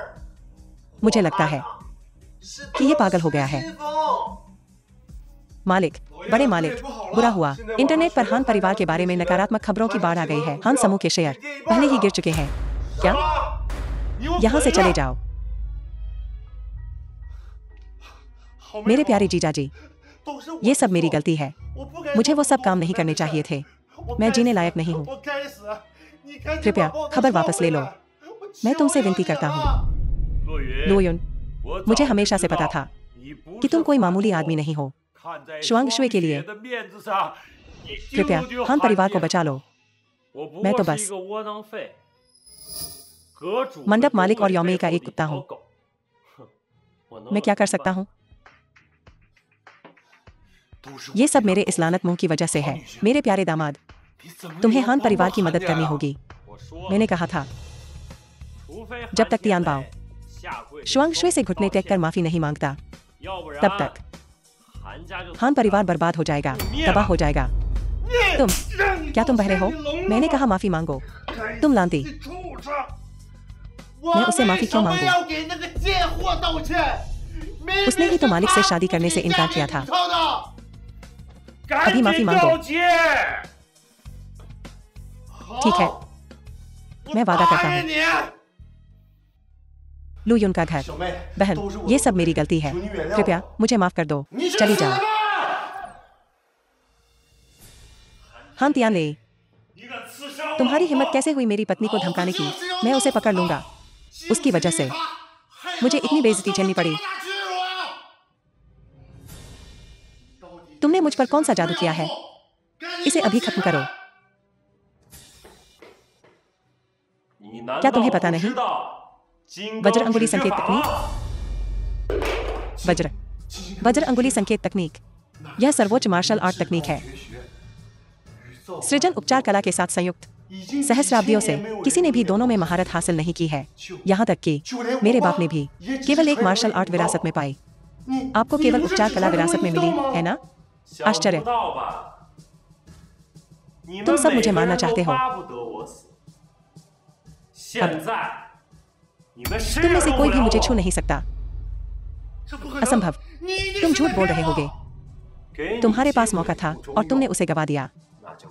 मुझे लगता है कि ये पागल हो गया है। मालिक, बड़े मालिक, बुरा हुआ। इंटरनेट पर हान परिवार के बारे में नकारात्मक खबरों की बाढ़ आ गई है। हान समूह के शेयर पहले ही गिर चुके हैं। क्या? यहाँ से चले जाओ। मेरे प्यारे जीजाजी, ये सब मेरी गलती है। मुझे वो सब काम नहीं करने चाहिए थे। मैं जीने लायक नहीं हूँ। कृपया खबर वापस ले लो। मैं तुमसे विनती करता हूँ। लो युन, मुझे हमेशा से पता था कि तुम कोई मामूली आदमी नहीं हो। शुआंग शुए के लिए कृपया हान परिवार को बचा लो। मैं तो बस मंडप मालिक और यौमेई का एक कुत्ता हूँ। मैं क्या कर सकता हूँ? ये सब मेरे इस लानत मुंह की वजह से है। मेरे प्यारे दामाद, तुम्हें हान परिवार की मदद करनी होगी। मैंने कहा था, जब तक तियान बाओ शुआंग शुए से घुटने टेक कर माफी नहीं मांगता, तब तक हान परिवार बर्बाद हो जाएगा, तबाह हो जाएगा। क्या तुम बहरे हो? मैंने कहा माफी मांगो। तुम लांती। मैं उसे माफी क्यों मांगू? उसने ही तो मालिक से शादी करने से इनकार किया था। अभी माफी मांगो। ठीक है, मैं वादा करता हूँ। लू युन का घर। बहन, ये सब मेरी गलती है। कृपया मुझे माफ कर दो। चली जाओ। हान तियानले, तुम्हारी हिम्मत कैसे हुई मेरी पत्नी को धमकाने की? मैं उसे पकड़ लूंगा। उसकी वजह से मुझे इतनी बेइज्जती झेलनी पड़ी। तुमने मुझ पर कौन सा जादू किया है? इसे अभी खत्म करो। क्या तुम्हें पता नहीं? वज्र अंगुली संकेत तकनीक। वज्र अंगुली संकेत तकनीक यह सर्वोच्च मार्शल आर्ट तकनीक है। सृजन उपचार कला के साथ संयुक्त। सहस्राब्दियों से किसी ने भी दोनों में महारत हासिल नहीं की है। यहाँ तक कि मेरे बाप ने भी केवल एक मार्शल आर्ट विरासत में पाई। आपको केवल उपचार कला विरासत में मिली है ना? आश्चर्य। तुम सब मुझे मारना चाहते हो। तुम में से कोई भी मुझे छू नहीं सकता। असंभव। तुम झूठ बोल रहे होगे। तुम्हारे पास मौका था और तुमने उसे गवा दिया।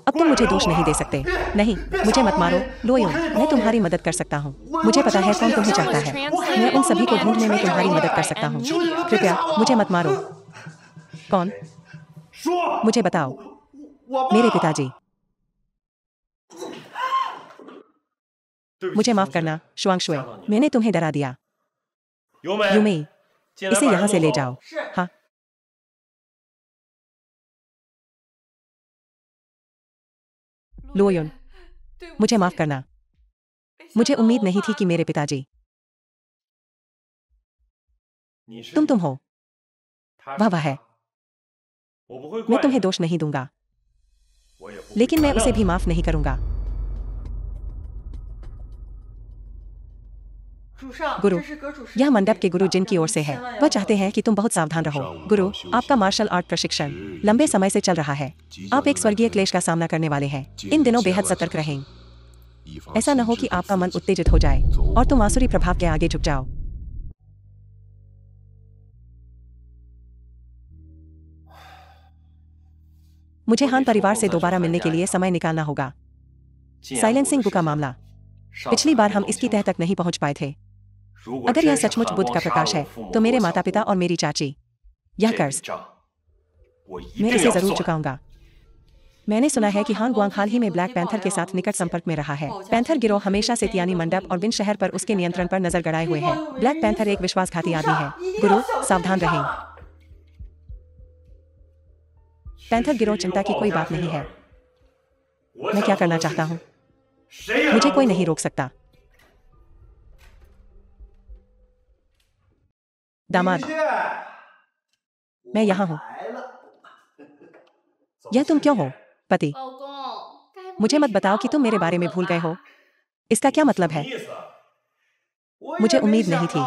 अब तुम मुझे दोष नहीं दे सकते। नहीं, मुझे मत मारो लोयोन। मैं तुम्हारी मदद कर सकता हूँ। मुझे पता है कौन तुम्हें चाहता है। मैं उन सभी को ढूंढने में तुम्हारी मदद कर सकता हूँ। कृपया मुझे मत मारो। कौन? मुझे बताओ। मेरे पिताजी। मुझे माफ करना शुआंगशुए। मैंने तुम्हें डरा दिया। यूमेई, इसे यहाँ से ले जाओ। हाँ। लोयोन, मुझे माफ करना। मुझे उम्मीद नहीं थी कि मेरे पिताजी। तुम हो। वह है। मैं तुम्हें दोष नहीं दूंगा, लेकिन मैं उसे भी माफ नहीं करूंगा। गुरु, यह मंडप के गुरु जिन की ओर से है। वह चाहते हैं कि तुम बहुत सावधान रहो। गुरु, आपका मार्शल आर्ट प्रशिक्षण लंबे समय से चल रहा है। आप एक स्वर्गीय क्लेश का सामना करने वाले हैं। इन दिनों बेहद सतर्क रहें। ऐसा न हो कि आपका मन उत्तेजित हो जाए और तुम आसुरी प्रभाव के आगे झुक जाओ। मुझे हान परिवार से दोबारा मिलने के लिए समय निकालना होगा। साइलेंसिंग बुक का मामला। पिछली बार हम इसकी तह तक नहीं पहुंच पाए थे। अगर यह सचमुच बुद्ध का प्रकाश है तो मेरे माता पिता और मेरी चाची, यह कर्ज मैं इसे जरूर चुकाऊंगा। मैंने सुना है कि हान गुआंग हाल ही में ब्लैक पैंथर के साथ निकट संपर्क में रहा है। पैंथर गिरोह हमेशा से तियानी मंडप और विन शहर पर उसके नियंत्रण पर नजर गड़ाए हुए है। ब्लैक पैंथर एक विश्वासघाती आदमी है। गुरु, सावधान रहें। पैंथर गिरोह चिंता की कोई बात नहीं है। मैं क्या करना चाहता हूँ मुझे कोई नहीं रोक सकता। दामाद, मैं यहाँ हूँ। यह तुम क्यों हो? पति, मुझे मत बताओ कि तुम मेरे बारे में भूल गए हो। इसका क्या मतलब है? मुझे उम्मीद नहीं थी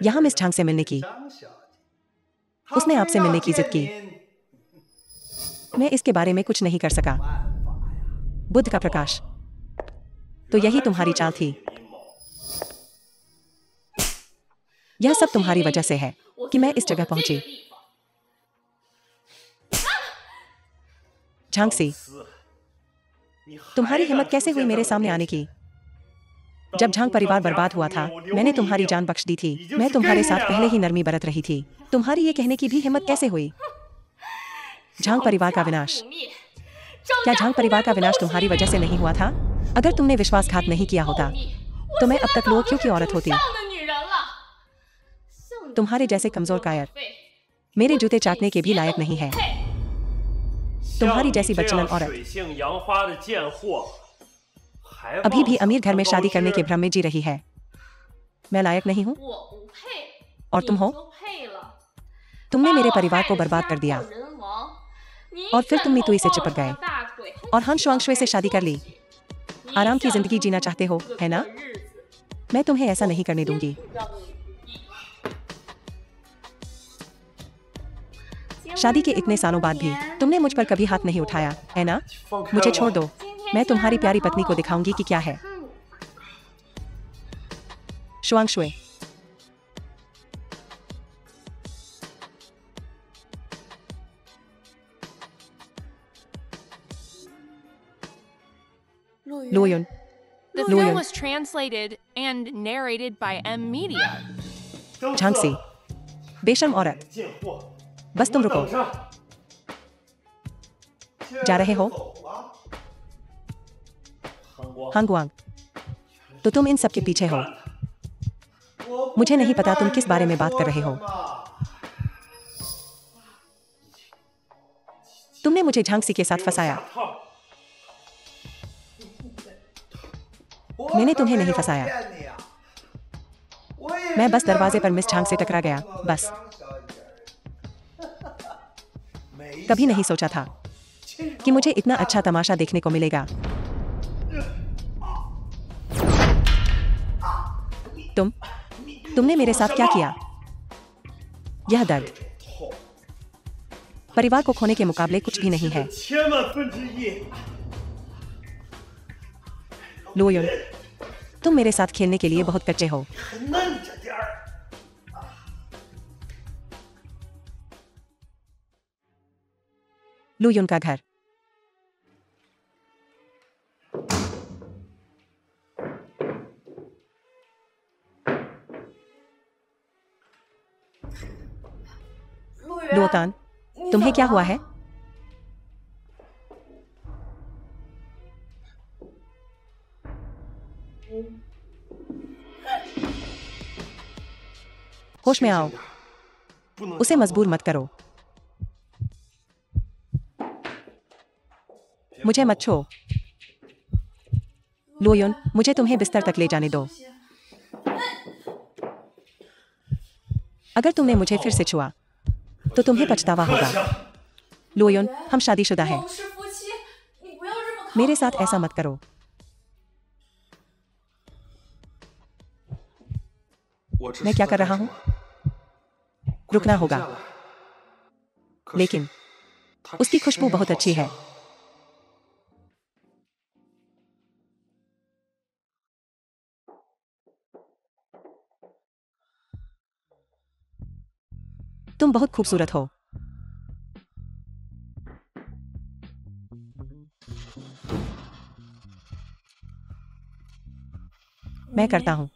यहाँ मिस झांग से मिलने की। उसने आपसे मिलने की जिद की। मैं इसके बारे में कुछ नहीं कर सका। बुद्ध का प्रकाश, तो यही तुम्हारी चाल थी। यह सब तुम्हारी वजह से है कि मैं इस जगह पहुंची। झांगसी, तुम्हारी हिम्मत कैसे हुई मेरे सामने आने की? जब झांग परिवार बर्बाद हुआ था, मैंने तुम्हारी जान बख्श दी थी। मैं तुम्हारे साथ पहले ही नरमी बरत रही थी। तुम्हारी ये कहने की भी हिम्मत कैसे हुई? झांग परिवार का विनाश। क्या झांग परिवार का विनाश तुम्हारी वजह से नहीं हुआ था? अगर तुमने विश्वासघात नहीं किया होता तो मैं अब तक लोक्यों की औरत होती। तुम्हारे जैसे कमजोर कायर मेरे जूते चाटने के भी लायक नहीं है। तुम्हारी जैसी बच्चलन औरत अभी भी अमीर घर में शादी करने के भ्रम में जी रही है। मैं लायक नहीं हूँ और तुम हो। तुमने मेरे परिवार को बर्बाद कर दिया और फिर तुम मीतुई से चिपक गए और हान शुआंगशुए से शादी कर ली। आराम की जिंदगी जीना चाहते हो, है ना? मैं तुम्हें ऐसा नहीं करने दूंगी। शादी के इतने सालों बाद भी तुमने मुझ पर कभी हाथ नहीं उठाया, है ना? मुझे छोड़ दो। मैं तुम्हारी प्यारी पत्नी को दिखाऊंगी कि क्या है। शुआंगशुए, लोयुन, The film was translated and narrated by M Media. झांगसी, बेशर्म औरत, बस तुम रुको। जा रहे हो? हान गुआंग, तो तुम इन सब के पीछे हो। मुझे नहीं पता तुम किस बारे में बात कर रहे हो। तुमने मुझे झांसी के साथ फंसाया। मैंने तुम्हें नहीं फंसाया। मैं बस दरवाजे पर मिस झांग से टकरा गया, बस। कभी नहीं सोचा था कि मुझे इतना अच्छा तमाशा देखने को मिलेगा। तुमने मेरे साथ क्या किया? यह दर्द परिवार को खोने के मुकाबले कुछ भी नहीं है। लुयोन, तुम मेरे साथ खेलने के लिए बहुत कच्चे हो। लुयोन का घर। लुओतान, तुम्हें क्या हुआ है? होश में आओ। उसे मजबूर मत करो। मुझे मत छो। लुयोन, मुझे तुम्हें बिस्तर तक ले जाने दो। अगर तुमने मुझे फिर से छुआ तो तुम्हें पछतावा होगा। लुयोन, हम शादीशुदा हैं। मेरे साथ ऐसा मत करो। मैं क्या कर रहा हूं? रुकना होगा। लेकिन उसकी खुशबू बहुत अच्छी है। तुम बहुत खूबसूरत हो। मैं करता हूं।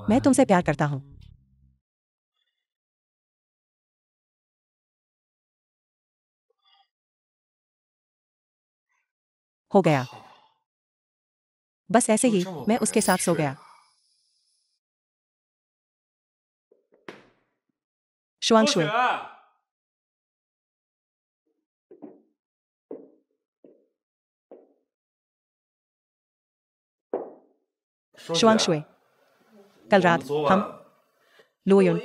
मैं तुमसे प्यार करता हूं। हो गया। बस ऐसे ही मैं उसके साथ सो गया। शुआंगशुए, शुआंगशुए, कल रात हम लुयोन,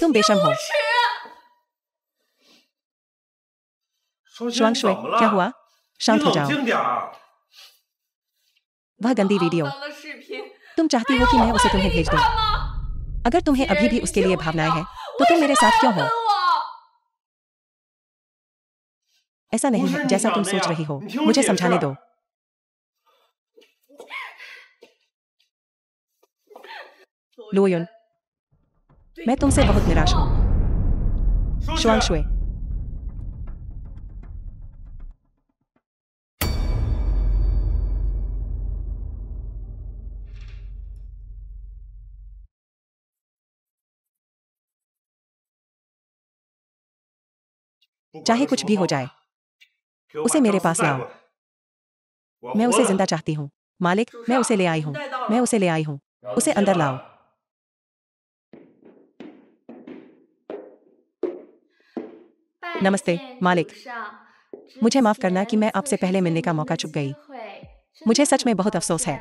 तुम बेशर्म हो। शुआंगशुए, क्या हुआ? शांत हो जाओ। वह गंदी वीडियो, तुम चाहती हो कि मैं उसे तुम्हें भेज दूं? अगर तुम्हें अभी भी उसके लिए भावनाएं हैं तो तुम मेरे साथ क्यों हो? ऐसा नहीं है जैसा तुम सोच रही हो। मुझे समझाने दो। लुयोन, मैं तुमसे बहुत निराश हूं। शुआंगशुए, चाहे कुछ भी हो जाए, उसे मेरे पास लाओ। मैं उसे जिंदा चाहती हूँ। मालिक, मैं उसे ले आई हूँ। मैं उसे ले आई हूँ। उसे अंदर लाओ। नमस्ते, मालिक। मुझे माफ करना कि मैं आपसे पहले मिलने का मौका चूक गई। मुझे सच में बहुत अफसोस है।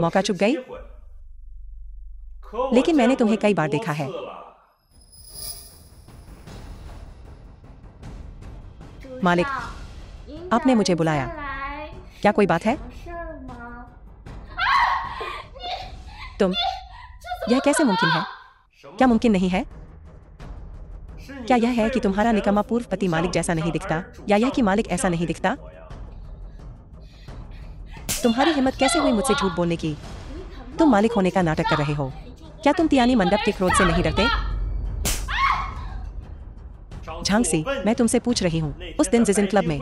मौका चूक गई? लेकिन मैंने तुम्हें कई बार देखा है। मालिक, आपने मुझे बुलाया। क्या कोई बात है? तुम, यह कैसे मुमकिन है? क्या मुमकिन नहीं है? क्या यह है कि तुम्हारा निकम्मा पूर्व पति मालिक जैसा नहीं दिखता, या यह कि मालिक ऐसा नहीं दिखता? तुम्हारी हिम्मत कैसे हुई मुझसे झूठ बोलने की? तुम मालिक होने का नाटक कर रहे हो। क्या तुम तियानी मंडप के क्रोध से नहीं डरते? झांसी, मैं तुमसे पूछ रही हूँ, उस दिन जिजिन क्लब में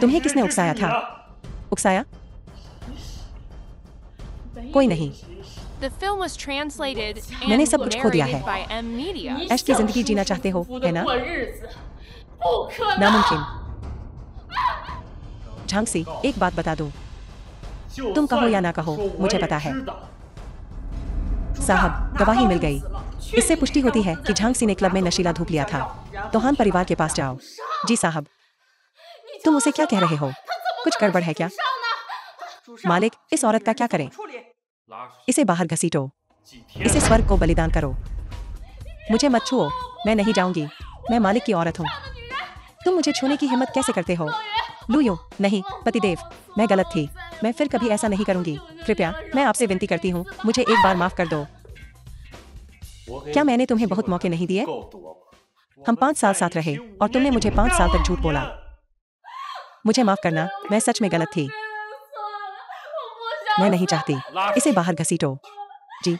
तुम्हें किसने उकसाया था? उकसाया? कोई नहीं। The film was translated मैंने and सब कुछ खो दिया narrated है। by M Media. ऐश की जिंदगी जीना चाहते हो, है ना? नामुमकिन। झांसी, एक बात बता दूं, तुम कहो या ना कहो, मुझे पता है। साहब, गवाही मिल गई। इससे पुष्टि होती है कि झांग सी ने क्लब में नशीला धूप लिया था। तो हान परिवार के पास जाओ। जी साहब। तुम उसे क्या कह रहे हो? कुछ गड़बड़ है क्या? मालिक, इस औरत का क्या करें? इसे बाहर घसीटो। इसे स्वर्ग को बलिदान करो। मुझे मत छुओ। मैं नहीं जाऊंगी। मैं मालिक की औरत हूँ। तुम मुझे छूने की हिम्मत कैसे करते हो? लुयो, नहीं, पतिदेव, मैं गलत थी। मैं फिर कभी ऐसा नहीं करूंगी। कृपया, मैं आपसे विनती करती हूँ, मुझे एक बार माफ कर दो। क्या मैंने तुम्हें बहुत मौके नहीं दिए? हम 5 साल साथ रहे और तुमने मुझे 5 साल तक झूठ बोला। मुझे माफ करना, मैं सच में गलत थी। मैं नहीं चाहती। इसे बाहर घसीटो। जी,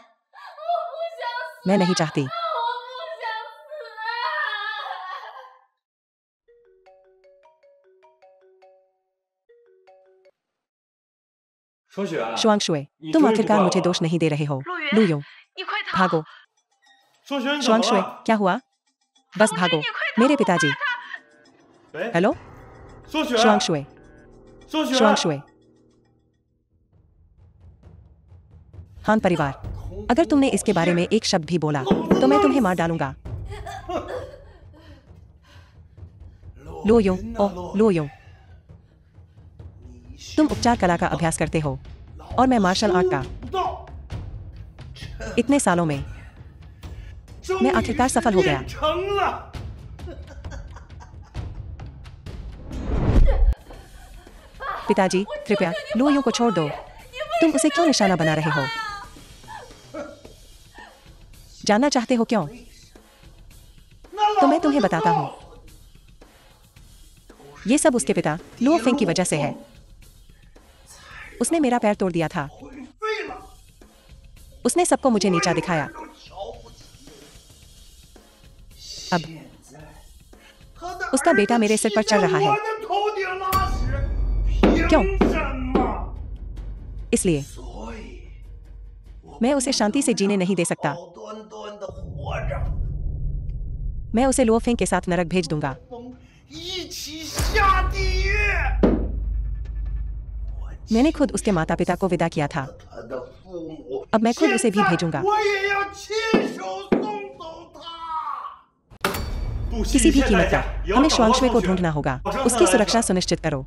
मैं नहीं चाहती। शुआंगशुए, तुम आखिरकार मुझे दोष नहीं दे रहे हो। लुयो, भागो। शुआंगशुए, क्या हुआ? बस भागो। मेरे पिताजी। हेलो? शुआंगशुए। शुआंगशुए। हान परिवार, अगर तुमने इसके बारे में एक शब्द भी बोला तो मैं तुम्हें मार डालूंगा। लुयो, ओह लुयो, तुम उपचार कला का अभ्यास करते हो और मैं मार्शल आर्ट का। इतने सालों में मैं आखिरकार सफल हो गया। पिताजी, कृपया लुयो को छोड़ दो। तुम उसे क्यों निशाना बना रहे हो? जानना चाहते हो क्यों? तो मैं तुम्हें बताता हूं। ये सब उसके पिता लुओ फेंग की वजह से है। उसने मेरा पैर तोड़ दिया था। उसने सबको मुझे नीचा दिखाया। अब उसका बेटा मेरे सिर पर चढ़ रहा है। क्यों? इसलिए मैं उसे शांति से जीने नहीं दे सकता। मैं उसे लुओ फेंग के साथ नरक भेज दूंगा। मैंने खुद उसके माता पिता को विदा किया था। अब मैं खुद उसे भी भेजूंगा। किसी भी कीमत पर हमें शुआंगशुए को ढूंढना होगा। उसकी सुरक्षा सुनिश्चित करो।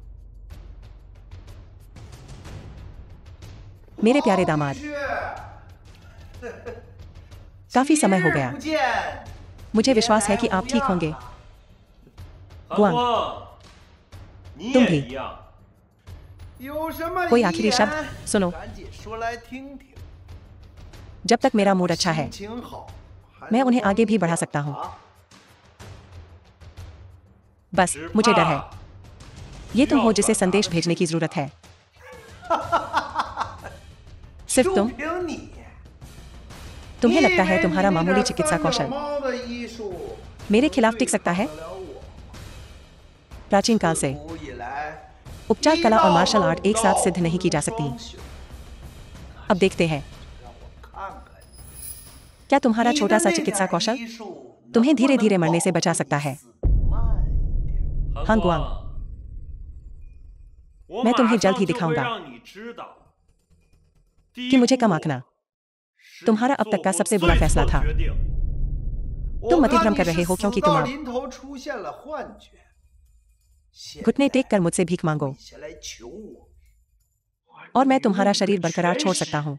मेरे प्यारे दामाद, काफी समय हो गया। मुझे विश्वास है कि आप ठीक होंगे। गुआंग, तुम भी। कोई आखिरी शब्द? सुनो, जब तक मेरा मूड अच्छा है मैं उन्हें आगे भी बढ़ा सकता हूं। बस मुझे डर है। ये तुम हो जिसे संदेश भेजने की जरूरत है। सिर्फ तुम्हें लगता है तुम्हारा मामूली चिकित्सा कौशल मेरे खिलाफ टिक सकता है? प्राचीन काल से उपचार कला और मार्शल आर्ट एक साथ सिद्ध नहीं की जा सकती। अब देखते हैं, क्या तुम्हारा छोटा सा चिकित्सा कौशल तुम्हें धीरे धीरे मरने से बचा सकता है? हान गुआंग, मैं तुम्हें जल्द ही दिखाऊंगा कि मुझे कम आंकना तुम्हारा अब तक का सबसे बुरा फैसला था। तुम मतिभ्रम कर रहे हो क्योंकि तुम अब घुटने टेक कर मुझसे भीख मांगो और मैं तुम्हारा शरीर बरकरार छोड़ सकता हूं,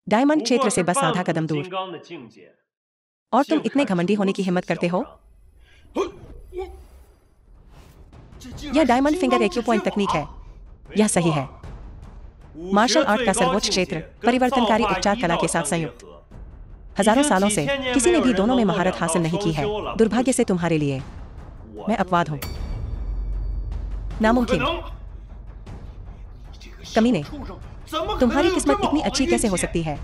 डायमंड क्षेत्र से बस आधा कदम दूर। और तुम इतने घमंडी होने की हिम्मत करते हो? यह डायमंड फिंगर एक्यूपॉइंट तकनीक है। यह सही है। मार्शल आर्ट का सर्वोच्च क्षेत्र परिवर्तनकारी उपचार कला के साथ संयुक्त। हजारों सालों से किसी ने भी दोनों में महारत हासिल नहीं की है। दुर्भाग्य से तुम्हारे लिए मैं अपवाद हूं। नामुमकिन। कमीने, तुम्हारी किस्मत इतनी अच्छी कैसे हो सकती है?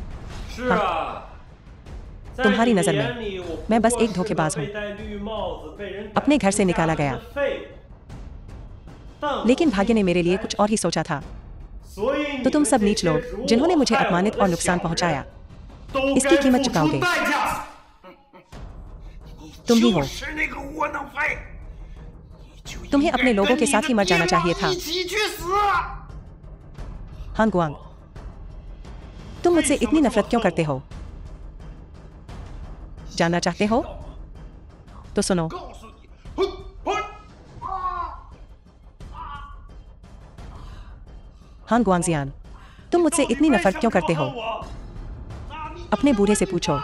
हाँ, तुम्हारी नजर में मैं बस एक धोखेबाज हूं, अपने घर से निकाला गया। लेकिन भाग्य ने मेरे लिए कुछ और ही सोचा था। तो तुम सब नीच लोग जिन्होंने मुझे अपमानित और नुकसान पहुंचाया, इसकी कीमत चुकाओगे। तुम ही हो। तुम्हें अपने लोगों के साथ ही मर जाना चाहिए था। हान गुआंग, तुम मुझसे इतनी नफरत क्यों करते हो? जानना चाहते हो? तो सुनो। हान गुआंगजियान, तुम मुझसे इतनी नफरत क्यों करते हो? अपने बूढ़े से पूछो।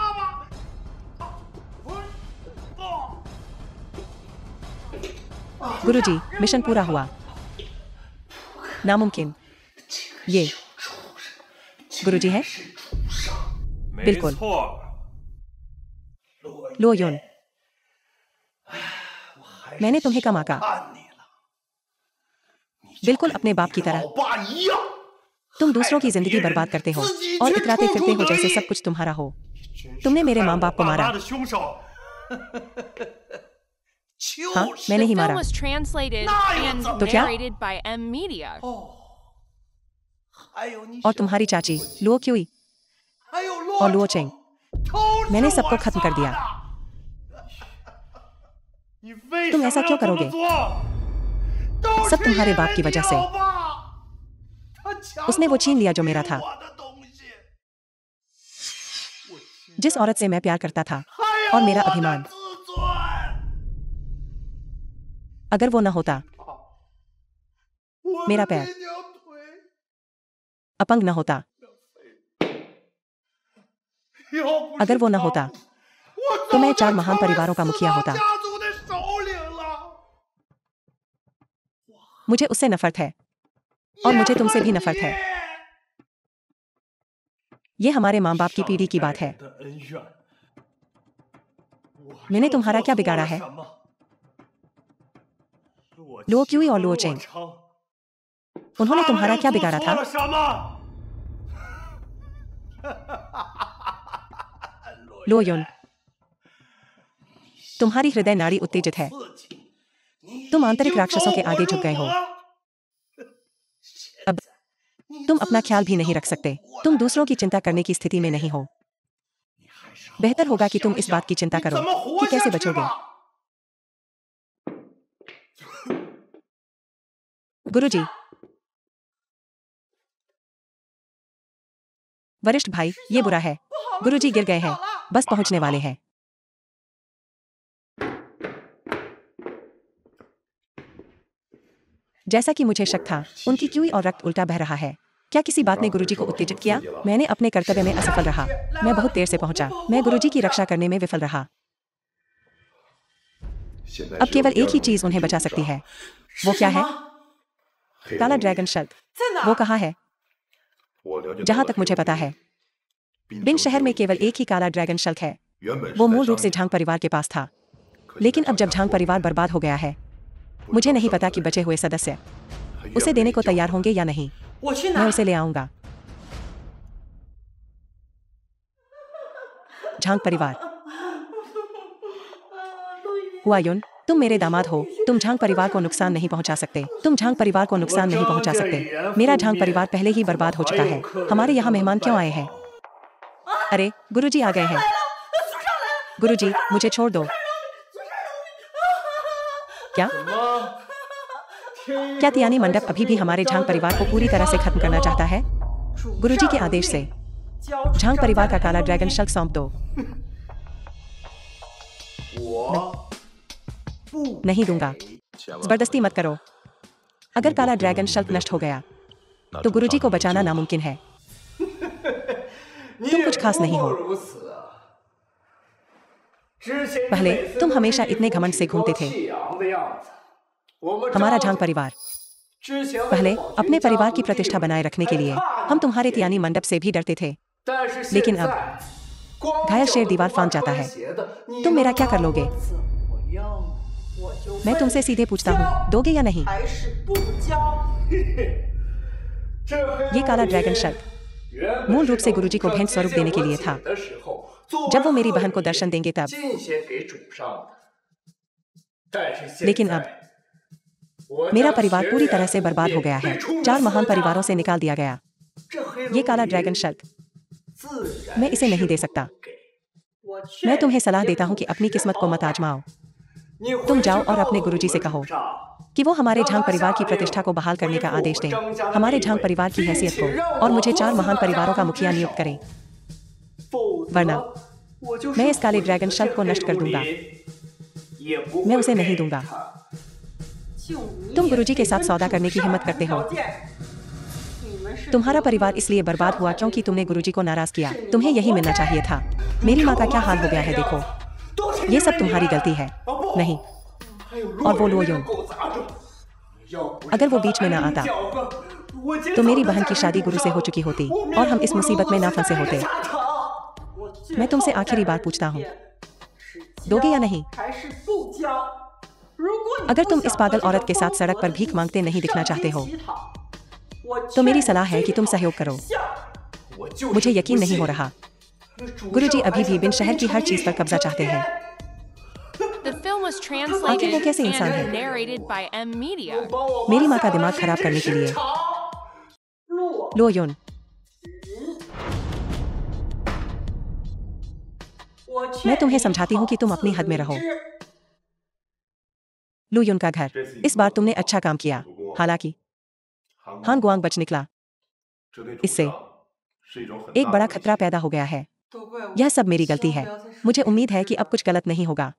गुरुजी, मिशन पूरा हुआ। नामुमकिन। ये गुरुजी है? बिल्कुल। लो युन, मैंने तुम्हें कम आका। बिल्कुल अपने बाप की तरह। तुम दूसरों की जिंदगी बर्बाद करते हो और इतराते फिरते हो जैसे सब कुछ तुम्हारा हो। तुमने मेरे माँ बाप को मारा। हाँ, मैंने ही The film मारा। was translated and तो क्या? narrated by M Media. और तुम्हारी चाची लुओ क्यूई और लुओ चेंग, मैंने सबको खत्म कर दिया। तुम ऐसा क्यों करोगे? सब तुम्हारे बाप की वजह से। उसने वो छीन लिया जो मेरा था। जिस औरत से मैं प्यार करता था और मेरा अभिमान। अगर वो न होता, मेरा पैर अपंग न होता, अगर वो न होता, तो मैं 4 महान परिवारों का मुखिया होता। मुझे उससे नफरत है और मुझे तुमसे भी नफरत है। ये हमारे माँ बाप की पीढ़ी की बात है। मैंने तुम्हारा क्या बिगाड़ा है? लुओ क्यूई और लुओ चेंग, उन्होंने तुम्हारा क्या बिगाड़ा था? लो युन, तुम्हारी हृदय नाड़ी उत्तेजित है। तुम आंतरिक राक्षसों के आगे झुक गए हो। अब तुम अपना ख्याल भी नहीं रख सकते। तुम दूसरों की चिंता करने की स्थिति में नहीं हो। बेहतर होगा कि तुम इस बात की चिंता करो कि कैसे बचोगे। गुरुजी, वरिष्ठ भाई, ये बुरा है। गुरुजी गिर गए हैं, बस पहुंचने वाले हैं। जैसा कि मुझे शक था, उनकी क्यूई और रक्त उल्टा बह रहा है। क्या किसी बात ने गुरुजी को उत्तेजित किया? मैंने अपने कर्तव्य में असफल रहा। मैं बहुत देर से पहुंचा। मैं गुरुजी की रक्षा करने में विफल रहा। अब केवल एक ही चीज उन्हें बचा सकती है। वो क्या है? काला ड्रैगन शब्द। वो कहाँ है? जहां तक मुझे पता है, बिंग शहर में केवल एक ही काला ड्रैगन शल्क है। वो मूल रूप से झांग परिवार के पास था। लेकिन अब जब झांग परिवार बर्बाद हो गया है, मुझे नहीं पता कि बचे हुए सदस्य उसे देने को तैयार होंगे या नहीं। मैं उसे ले आऊंगा। झांग परिवार। हुआयुन, तुम मेरे दामाद हो। तुम झांग परिवार को नुकसान नहीं पहुंचा सकते। तुम झांग परिवार को नुकसान नहीं पहुंचा सकते। मेरा झांग परिवार पहले ही बर्बाद हो चुका है। हमारे यहाँ मेहमान क्यों आए हैं? अरे, गुरुजी आ गए हैं। गुरुजी, मुझे छोड़ दो। क्या? क्या तियानी मंडप अभी भी हमारे झांग परिवार को पूरी तरह से खत्म करना चाहता है? गुरुजी के आदेश से झांग परिवार का काला ड्रैगन शल्क सौंप दो। नहीं दूंगा। जबरदस्ती मत करो। अगर काला ड्रैगन शल्क नष्ट हो गया, तो गुरुजी को बचाना नामुमकिन है। तुम कुछ खास नहीं हो। पहले तुम हमेशा इतने घमंड से घूमते थे। हमारा झांग परिवार पहले अपने परिवार की प्रतिष्ठा बनाए रखने के लिए हम तुम्हारे तियानी मंडप से भी डरते थे। लेकिन अब घायल शेर दीवार फांद जाता है। तुम मेरा क्या कर लोगे? मैं तुमसे सीधे पूछता हूँ, दोगे या नहीं? ये काला ड्रैगन शल्क मूल रूप से गुरुजी को भेंट स्वरूप देने के लिए था। जब वो मेरी बहन को दर्शन देंगे तब। लेकिन अब मेरा परिवार पूरी तरह से बर्बाद हो गया है। 4 महान परिवारों से निकाल दिया गया। ये काला ड्रैगन शल्क मैं इसे नहीं दे सकता। मैं तुम्हें सलाह देता हूँ कि अपनी किस्मत को मत आजमाओ। तुम जाओ और अपने गुरुजी से कहो कि वो हमारे झांग परिवार की प्रतिष्ठा को बहाल करने का आदेश दें, हमारे झांग परिवार की हैसियत को, और मुझे 4 महान परिवारों का मुखिया नियुक्त करें। वरना मैं इस काले ड्रैगन शल्क को नष्ट कर दूंगा। मैं उसे नहीं दूंगा। तुम गुरुजी के साथ सौदा करने की हिम्मत करते हो। तुम्हारा परिवार इसलिए बर्बाद हुआ क्योंकि तुमने गुरुजी को नाराज किया। तुम्हें यही मिलना चाहिए था। मेरी माँ का क्या हाल हो गया है देखो। ये सब तुम्हारी गलती है। नहीं। और वो लोयोन, अगर वो बीच में ना आता तो मेरी बहन की शादी गुरु से हो चुकी होती और हम इस मुसीबत में ना फंसे होते। मैं तुमसे आखिरी बार पूछता हूँ, दोगे या नहीं? अगर तुम इस पागल औरत के साथ सड़क पर भीख मांगते नहीं दिखना चाहते हो तो मेरी सलाह है कि तुम सहयोग करो। मुझे यकीन नहीं हो रहा। गुरुजी अभी भी बिन शहर की हर चीज पर कब्जा चाहते हैं। The film was आखिर वो कैसे इंसान translated है? and narrated by M Media. मेरी माँ का दिमाग खराब करने के लिए। लोयोन, मैं तुम्हें समझाती हूँ कि तुम अपनी हद में रहो। लुयुन का घर, इस बार तुमने अच्छा काम किया। हालांकि हान गुआंग बच निकला। इससे एक बड़ा खतरा पैदा हो गया है। यह सब मेरी गलती है। मुझे उम्मीद है कि अब कुछ गलत नहीं होगा।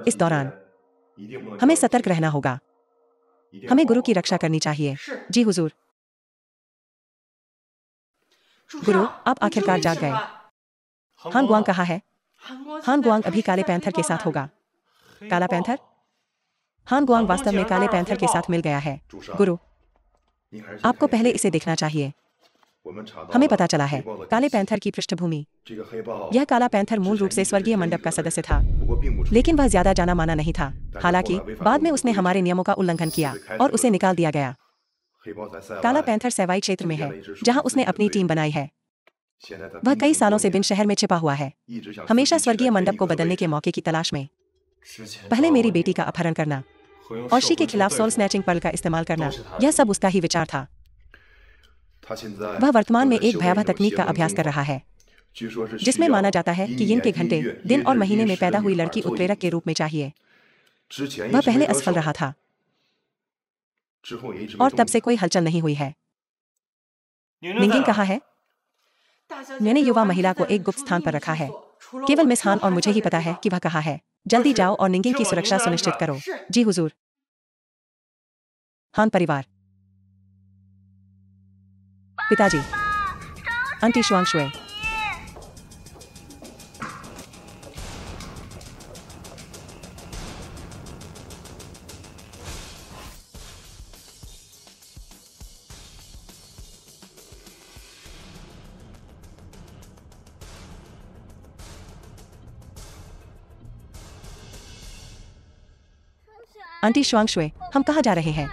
इस दौरान हमें सतर्क रहना होगा। हमें गुरु की रक्षा करनी चाहिए। जी हुजूर। गुरु, आप आखिरकार जाग गए। हान गुआंग कहाँ है? हान गुआंग अभी काले पैंथर के साथ होगा। काला पैंथर? हान गुआंग वास्तव में काले पैंथर के साथ मिल गया है। गुरु, आपको पहले इसे देखना चाहिए। हमें पता चला है काले पैंथर की पृष्ठभूमि। यह काला पैंथर मूल रूप से स्वर्गीय मंडप का सदस्य था, लेकिन वह ज्यादा जाना माना नहीं था। हालांकि बाद में उसने हमारे नियमों का उल्लंघन किया और उसे निकाल दिया गया। काला पैंथर सेवाई क्षेत्र में है, जहां उसने अपनी टीम बनाई है। वह कई सालों से बिन शहर में छिपा हुआ है, हमेशा स्वर्गीय मंडप को बदलने के मौके की तलाश में। पहले मेरी बेटी का अपहरण करना और शी के खिलाफ सोल स्नैचिंग पर्ल का इस्तेमाल करना, यह सब उसका ही विचार था। वह वर्तमान में एक भयावह तकनीक का अभ्यास कर रहा है, जिसमें माना जाता है कि यिन के घंटे दिन और महीने में पैदा हुई लड़की उत्प्रेरक के रूप में चाहिए। वह पहले असफल रहा था और तब से कोई हलचल नहीं हुई है। निंगिंग कहाँ है? मैंने युवा महिला को एक गुप्त स्थान पर रखा है। केवल मिस हान और मुझे ही पता है कि वह कहाँ है। जल्दी जाओ और निंगिंग की सुरक्षा सुनिश्चित करो। जी हुजूर। हान परिवार। पिताजी, आंटी शुआंगशुए। आंटी शुआंगशुए, हम कहाँ जा रहे हैं?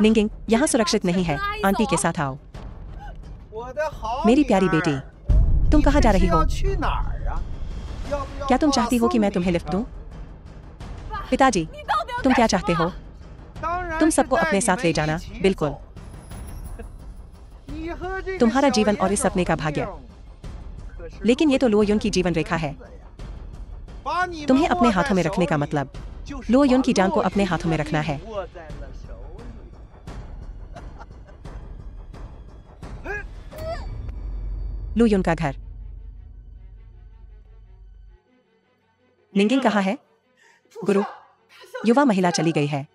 निंगिंग, यहाँ सुरक्षित नहीं है। आंटी के साथ आओ। मेरी प्यारी बेटी, तुम कहाँ जा रही हो? क्या तुम चाहती हो कि मैं तुम्हें लिफ्ट दूं? पिताजी, तुम क्या चाहते हो? तुम सबको अपने साथ ले जाना। बिल्कुल। तुम्हारा जीवन और इस सपने का भाग्य। लेकिन ये तो लो युन की जीवन रेखा है। तुम्हें अपने हाथों में रखने का मतलब लो युन की जान को अपने हाथों में रखना है। लू युन का घर। निंगिंग कहाँ है? गुरु, युवा महिला चली गई है।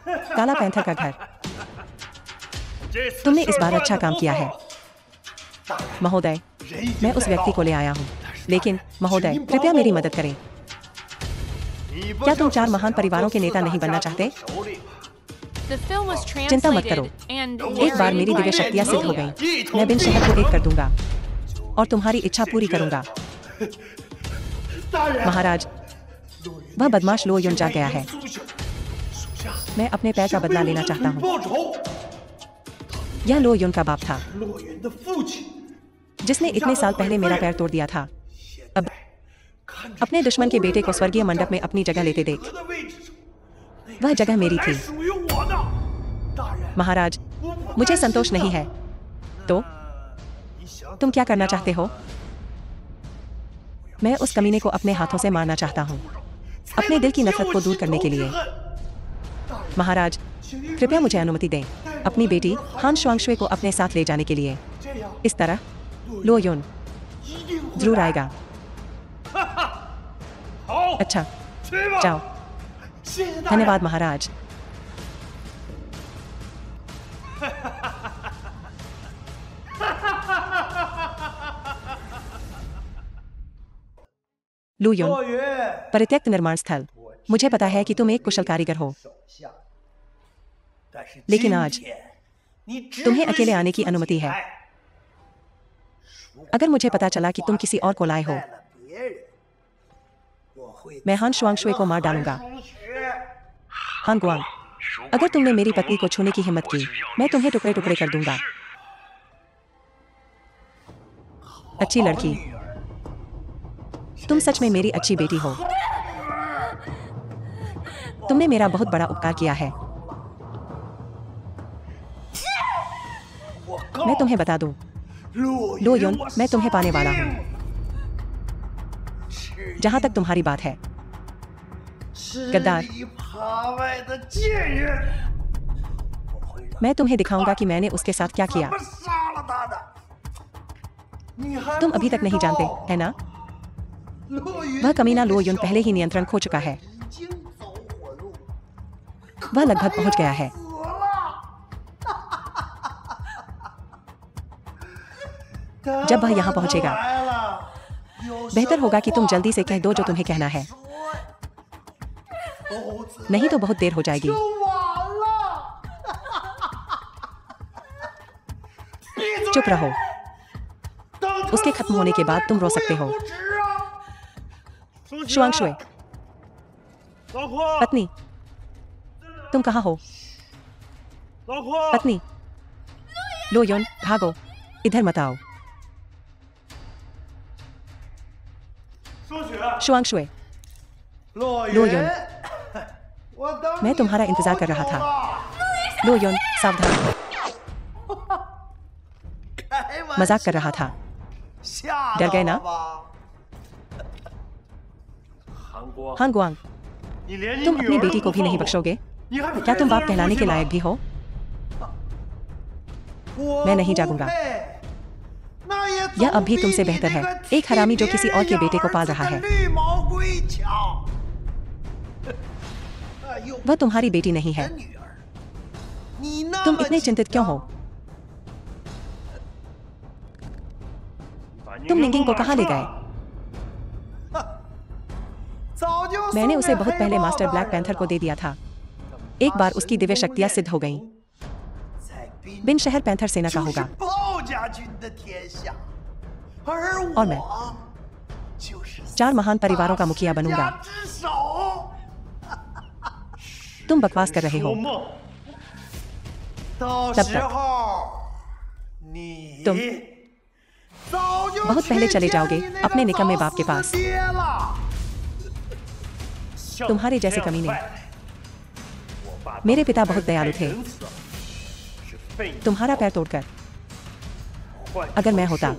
काला पैंथर का घर। तुमने इस बार अच्छा काम किया है। महोदय, मैं उस व्यक्ति को ले आया हूँ, लेकिन महोदय कृपया मेरी मदद करें। क्या तुम 4 महान परिवारों के नेता नहीं बनना चाहते? चिंता मत करो, एक बार मेरी दिव्य शक्तियाँ सिद्ध हो गईं, मैं बिन शहर को एक कर दूंगा और तुम्हारी इच्छा पूरी करूंगा। महाराज, वह बदमाश लो युन जाग गया है। मैं अपने पैर का बदला लेना चाहता हूँ। यह लो युन का बाप था, जिसने इतने साल पहले मेरा पैर तोड़ दिया था। अब अपने दुश्मन के बेटे को स्वर्गीय मंडप में अपनी जगह लेते देख, वह जगह मेरी थी। महाराज, मुझे संतोष नहीं है। तो तुम क्या करना चाहते हो? मैं उस कमीने को अपने हाथों से मारना चाहता हूँ, अपने दिल की नफरत को दूर करने के लिए। महाराज, कृपया मुझे अनुमति दें। अपनी बेटी हान शुआंगशुए को अपने साथ ले जाने के लिए। इस तरह लो युन जरूर आएगा। अच्छा, जाओ। धन्यवाद महाराज। लू युन, परित्यक्त निर्माण स्थल। मुझे पता है कि तुम एक कुशल कारीगर हो, लेकिन आज तुम्हें अकेले आने की अनुमति है। अगर मुझे पता चला कि तुम किसी और को लाए हो, मैं हान शुआंगशुए को मार डालूंगा। हान गुआंग, अगर तुमने मेरी पत्नी को छूने की हिम्मत की, मैं तुम्हें टुकड़े टुकड़े कर दूंगा। अच्छी लड़की, तुम सच में मेरी अच्छी बेटी हो। तुमने मेरा बहुत बड़ा उपकार किया है। मैं तुम्हें बता दूं, लो युन, मैं तुम्हें पाने वाला हूं। जहां तक तुम्हारी बात है, गद्दार, मैं तुम्हें दिखाऊंगा कि मैंने उसके साथ क्या किया। तुम अभी तक नहीं जानते, है ना? वह कमीना लो युन पहले ही नियंत्रण खो चुका है। वह लगभग पहुंच गया है। जब वह यहां पहुंचेगा, बेहतर होगा कि तुम जल्दी से कह दो जो तुम्हें कहना है, नहीं तो बहुत देर हो जाएगी। चुप रहो। उसके खत्म होने के बाद तुम रो सकते हो। शुआंगशुए, पत्नी, तुम कहाँ हो? पत्नी, लो युन, भागो, इधर मत आओ। शुआंगशुए, लो युन, मैं तुम्हारा इंतजार कर रहा था। लो युन, सावधान। मजाक कर रहा था। डर गए ना? हान गुआंग, तुम अपनी बेटी को भी नहीं बख्शोगे? क्या तुम बाप कहलाने के लायक भी हो? मैं नहीं जागूंगा। यह अब भी तुमसे बेहतर है, एक हरामी जो किसी और के बेटे को पाल रहा है। वह तुम्हारी बेटी नहीं है। तुम इतने चिंतित क्यों हो? तुम निंगिंग को कहाँ ले गए? मैंने उसे बहुत पहले मास्टर ब्लैक पैंथर को दे दिया था। एक बार उसकी दिव्य शक्तियां सिद्ध हो गईं, बिन शहर पैंथर सेना का होगा। और मैं 4 महान परिवारों का मुखिया बनूंगा। तुम बकवास कर रहे हो। तब तक तुम बहुत पहले चले जाओगे अपने निकम्मे बाप के पास। तुम्हारे जैसे कमीने। मेरे पिता बहुत दयालु थे। तुम्हारा पैर तोड़कर। अगर मैं होता,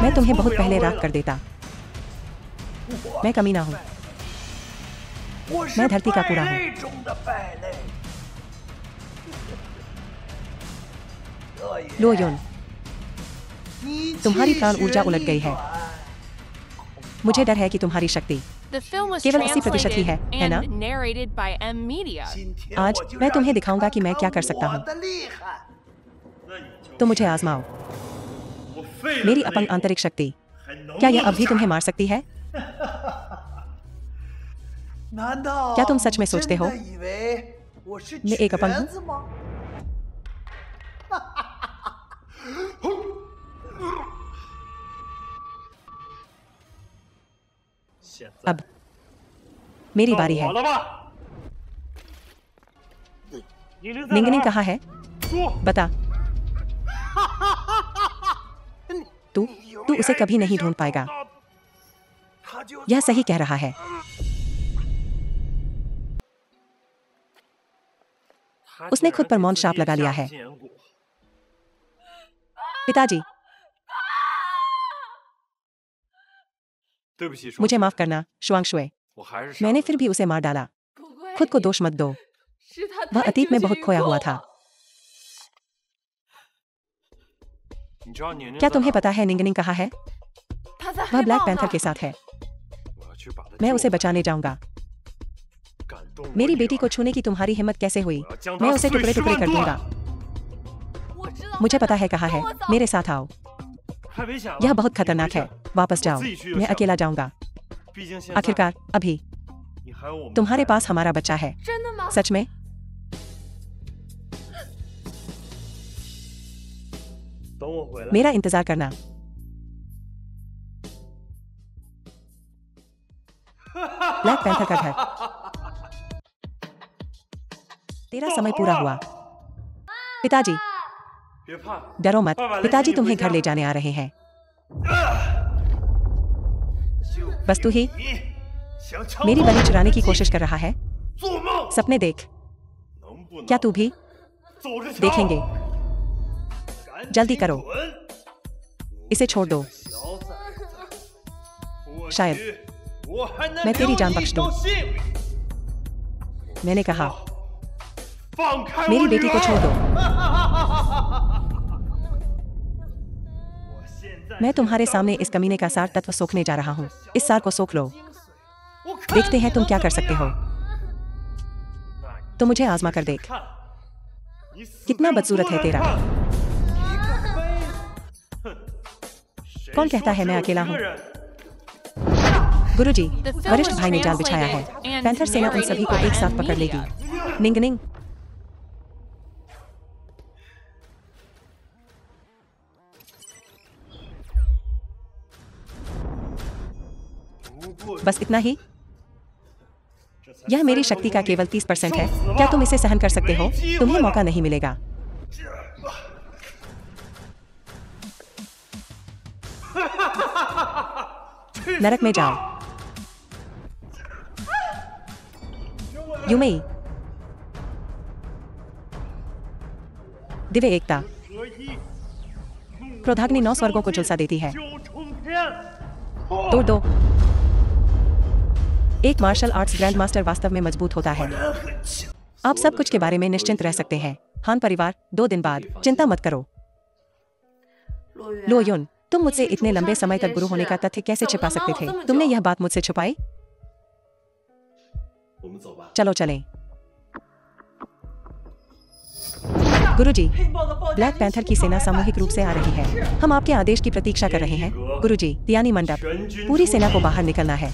मैं तुम्हें बहुत पहले राख कर देता। मैं कमीना हूं। मैं धरती का कूड़ा हूं। लो युन, तुम्हारी प्राण ऊर्जा उलट गई है। मुझे डर है कि तुम्हारी शक्ति The film was केवल 80% ही है ना? and narrated by M Media. आज मैं तुम्हें दिखाऊंगा कि मैं क्या कर सकता हूँ। तो मुझे आजमाओ। मेरी अपंग आंतरिक शक्ति, क्या यह अब भी तुम्हें मार सकती है? क्या तुम सच में सोचते हो मैं एक अपंग हूँ? अब मेरी बारी है। निंगनिंग कहाँ है? बता। तू उसे कभी नहीं ढूंढ पाएगा। यह सही कह रहा है। उसने खुद पर मौन शाप लगा लिया है। पिताजी, मुझे माफ करना शुआंगशुए। मैंने फिर भी उसे मार डाला। खुद को दोष मत दो। वह अतीत में बहुत खोया हुआ था। क्या तुम्हें पता है निंगनिंग कहाँ है? वह ब्लैक पैंथर के साथ है। मैं उसे बचाने जाऊंगा। मेरी बेटी को छूने की तुम्हारी हिम्मत कैसे हुई? मैं उसे टुकड़े टुकड़े कर दूंगा। मुझे पता है कहाँ है। मेरे साथ आओ। यह बहुत खतरनाक है। वापस जाओ। मैं अकेला जाऊंगा। आखिरकार अभी तुम्हारे पास हमारा बच्चा है। सच में? मेरा इंतजार करना। ब्लैक पैंथर का घर। तेरा समय पूरा हुआ। पिताजी, डरो मत। पिताजी तुम्हें घर ले जाने आ रहे हैं। बस तू ही मेरी बलि चुराने की कोशिश कर रहा है। सपने देख। क्या तू भी? देखेंगे। जल्दी करो। इसे छोड़ दो। शायद मैं तेरी जान बख्श दूं। मैंने कहा मेरी बेटी को छोड़ दो। मैं तुम्हारे सामने इस कमीने का सार तत्व सोखने जा रहा हूँ। इस सार को सोख लो। देखते हैं तुम क्या कर सकते हो। तो मुझे आजमा कर देख। कितना बदसूरत है तेरा। कौन कहता है मैं अकेला हूँ? गुरुजी, वरिष्ठ भाई ने जाल बिछाया है। पैंथर सेना उन सभी को एक साथ पकड़ लेगी। निंगनिंग। बस इतना ही? यह मेरी शक्ति का केवल 30% है। क्या तुम इसे सहन कर सकते हो? तुम्हें मौका नहीं मिलेगा। नरक में जाओ। युमेई। दिव्य एकता। क्रोधाग्नि 9 स्वर्गों को झुलसा देती है। तोड़ दो। एक मार्शल आर्ट्स ग्रैंड मास्टर वास्तव में मजबूत होता है। आप सब कुछ के बारे में निश्चिंत रह सकते हैं। हान परिवार, 2 दिन बाद। चिंता मत करो। लो युन, तुम मुझसे इतने लंबे समय तक गुरु होने का तथ्य कैसे छिपा सकते थे? तुमने यह बात मुझसे छुपाई? चलो चलें। गुरुजी, ब्लैक पैंथर की सेना सामूहिक रूप से आ रही है। हम आपके आदेश की प्रतीक्षा कर रहे हैं। गुरुजी, तियानी मंडप। पूरी सेना को बाहर निकलना है।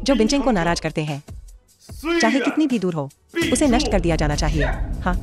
जो बिंचिंग को नाराज करते हैं, चाहे कितनी भी दूर हो, उसे नष्ट कर दिया जाना चाहिए। हाँ।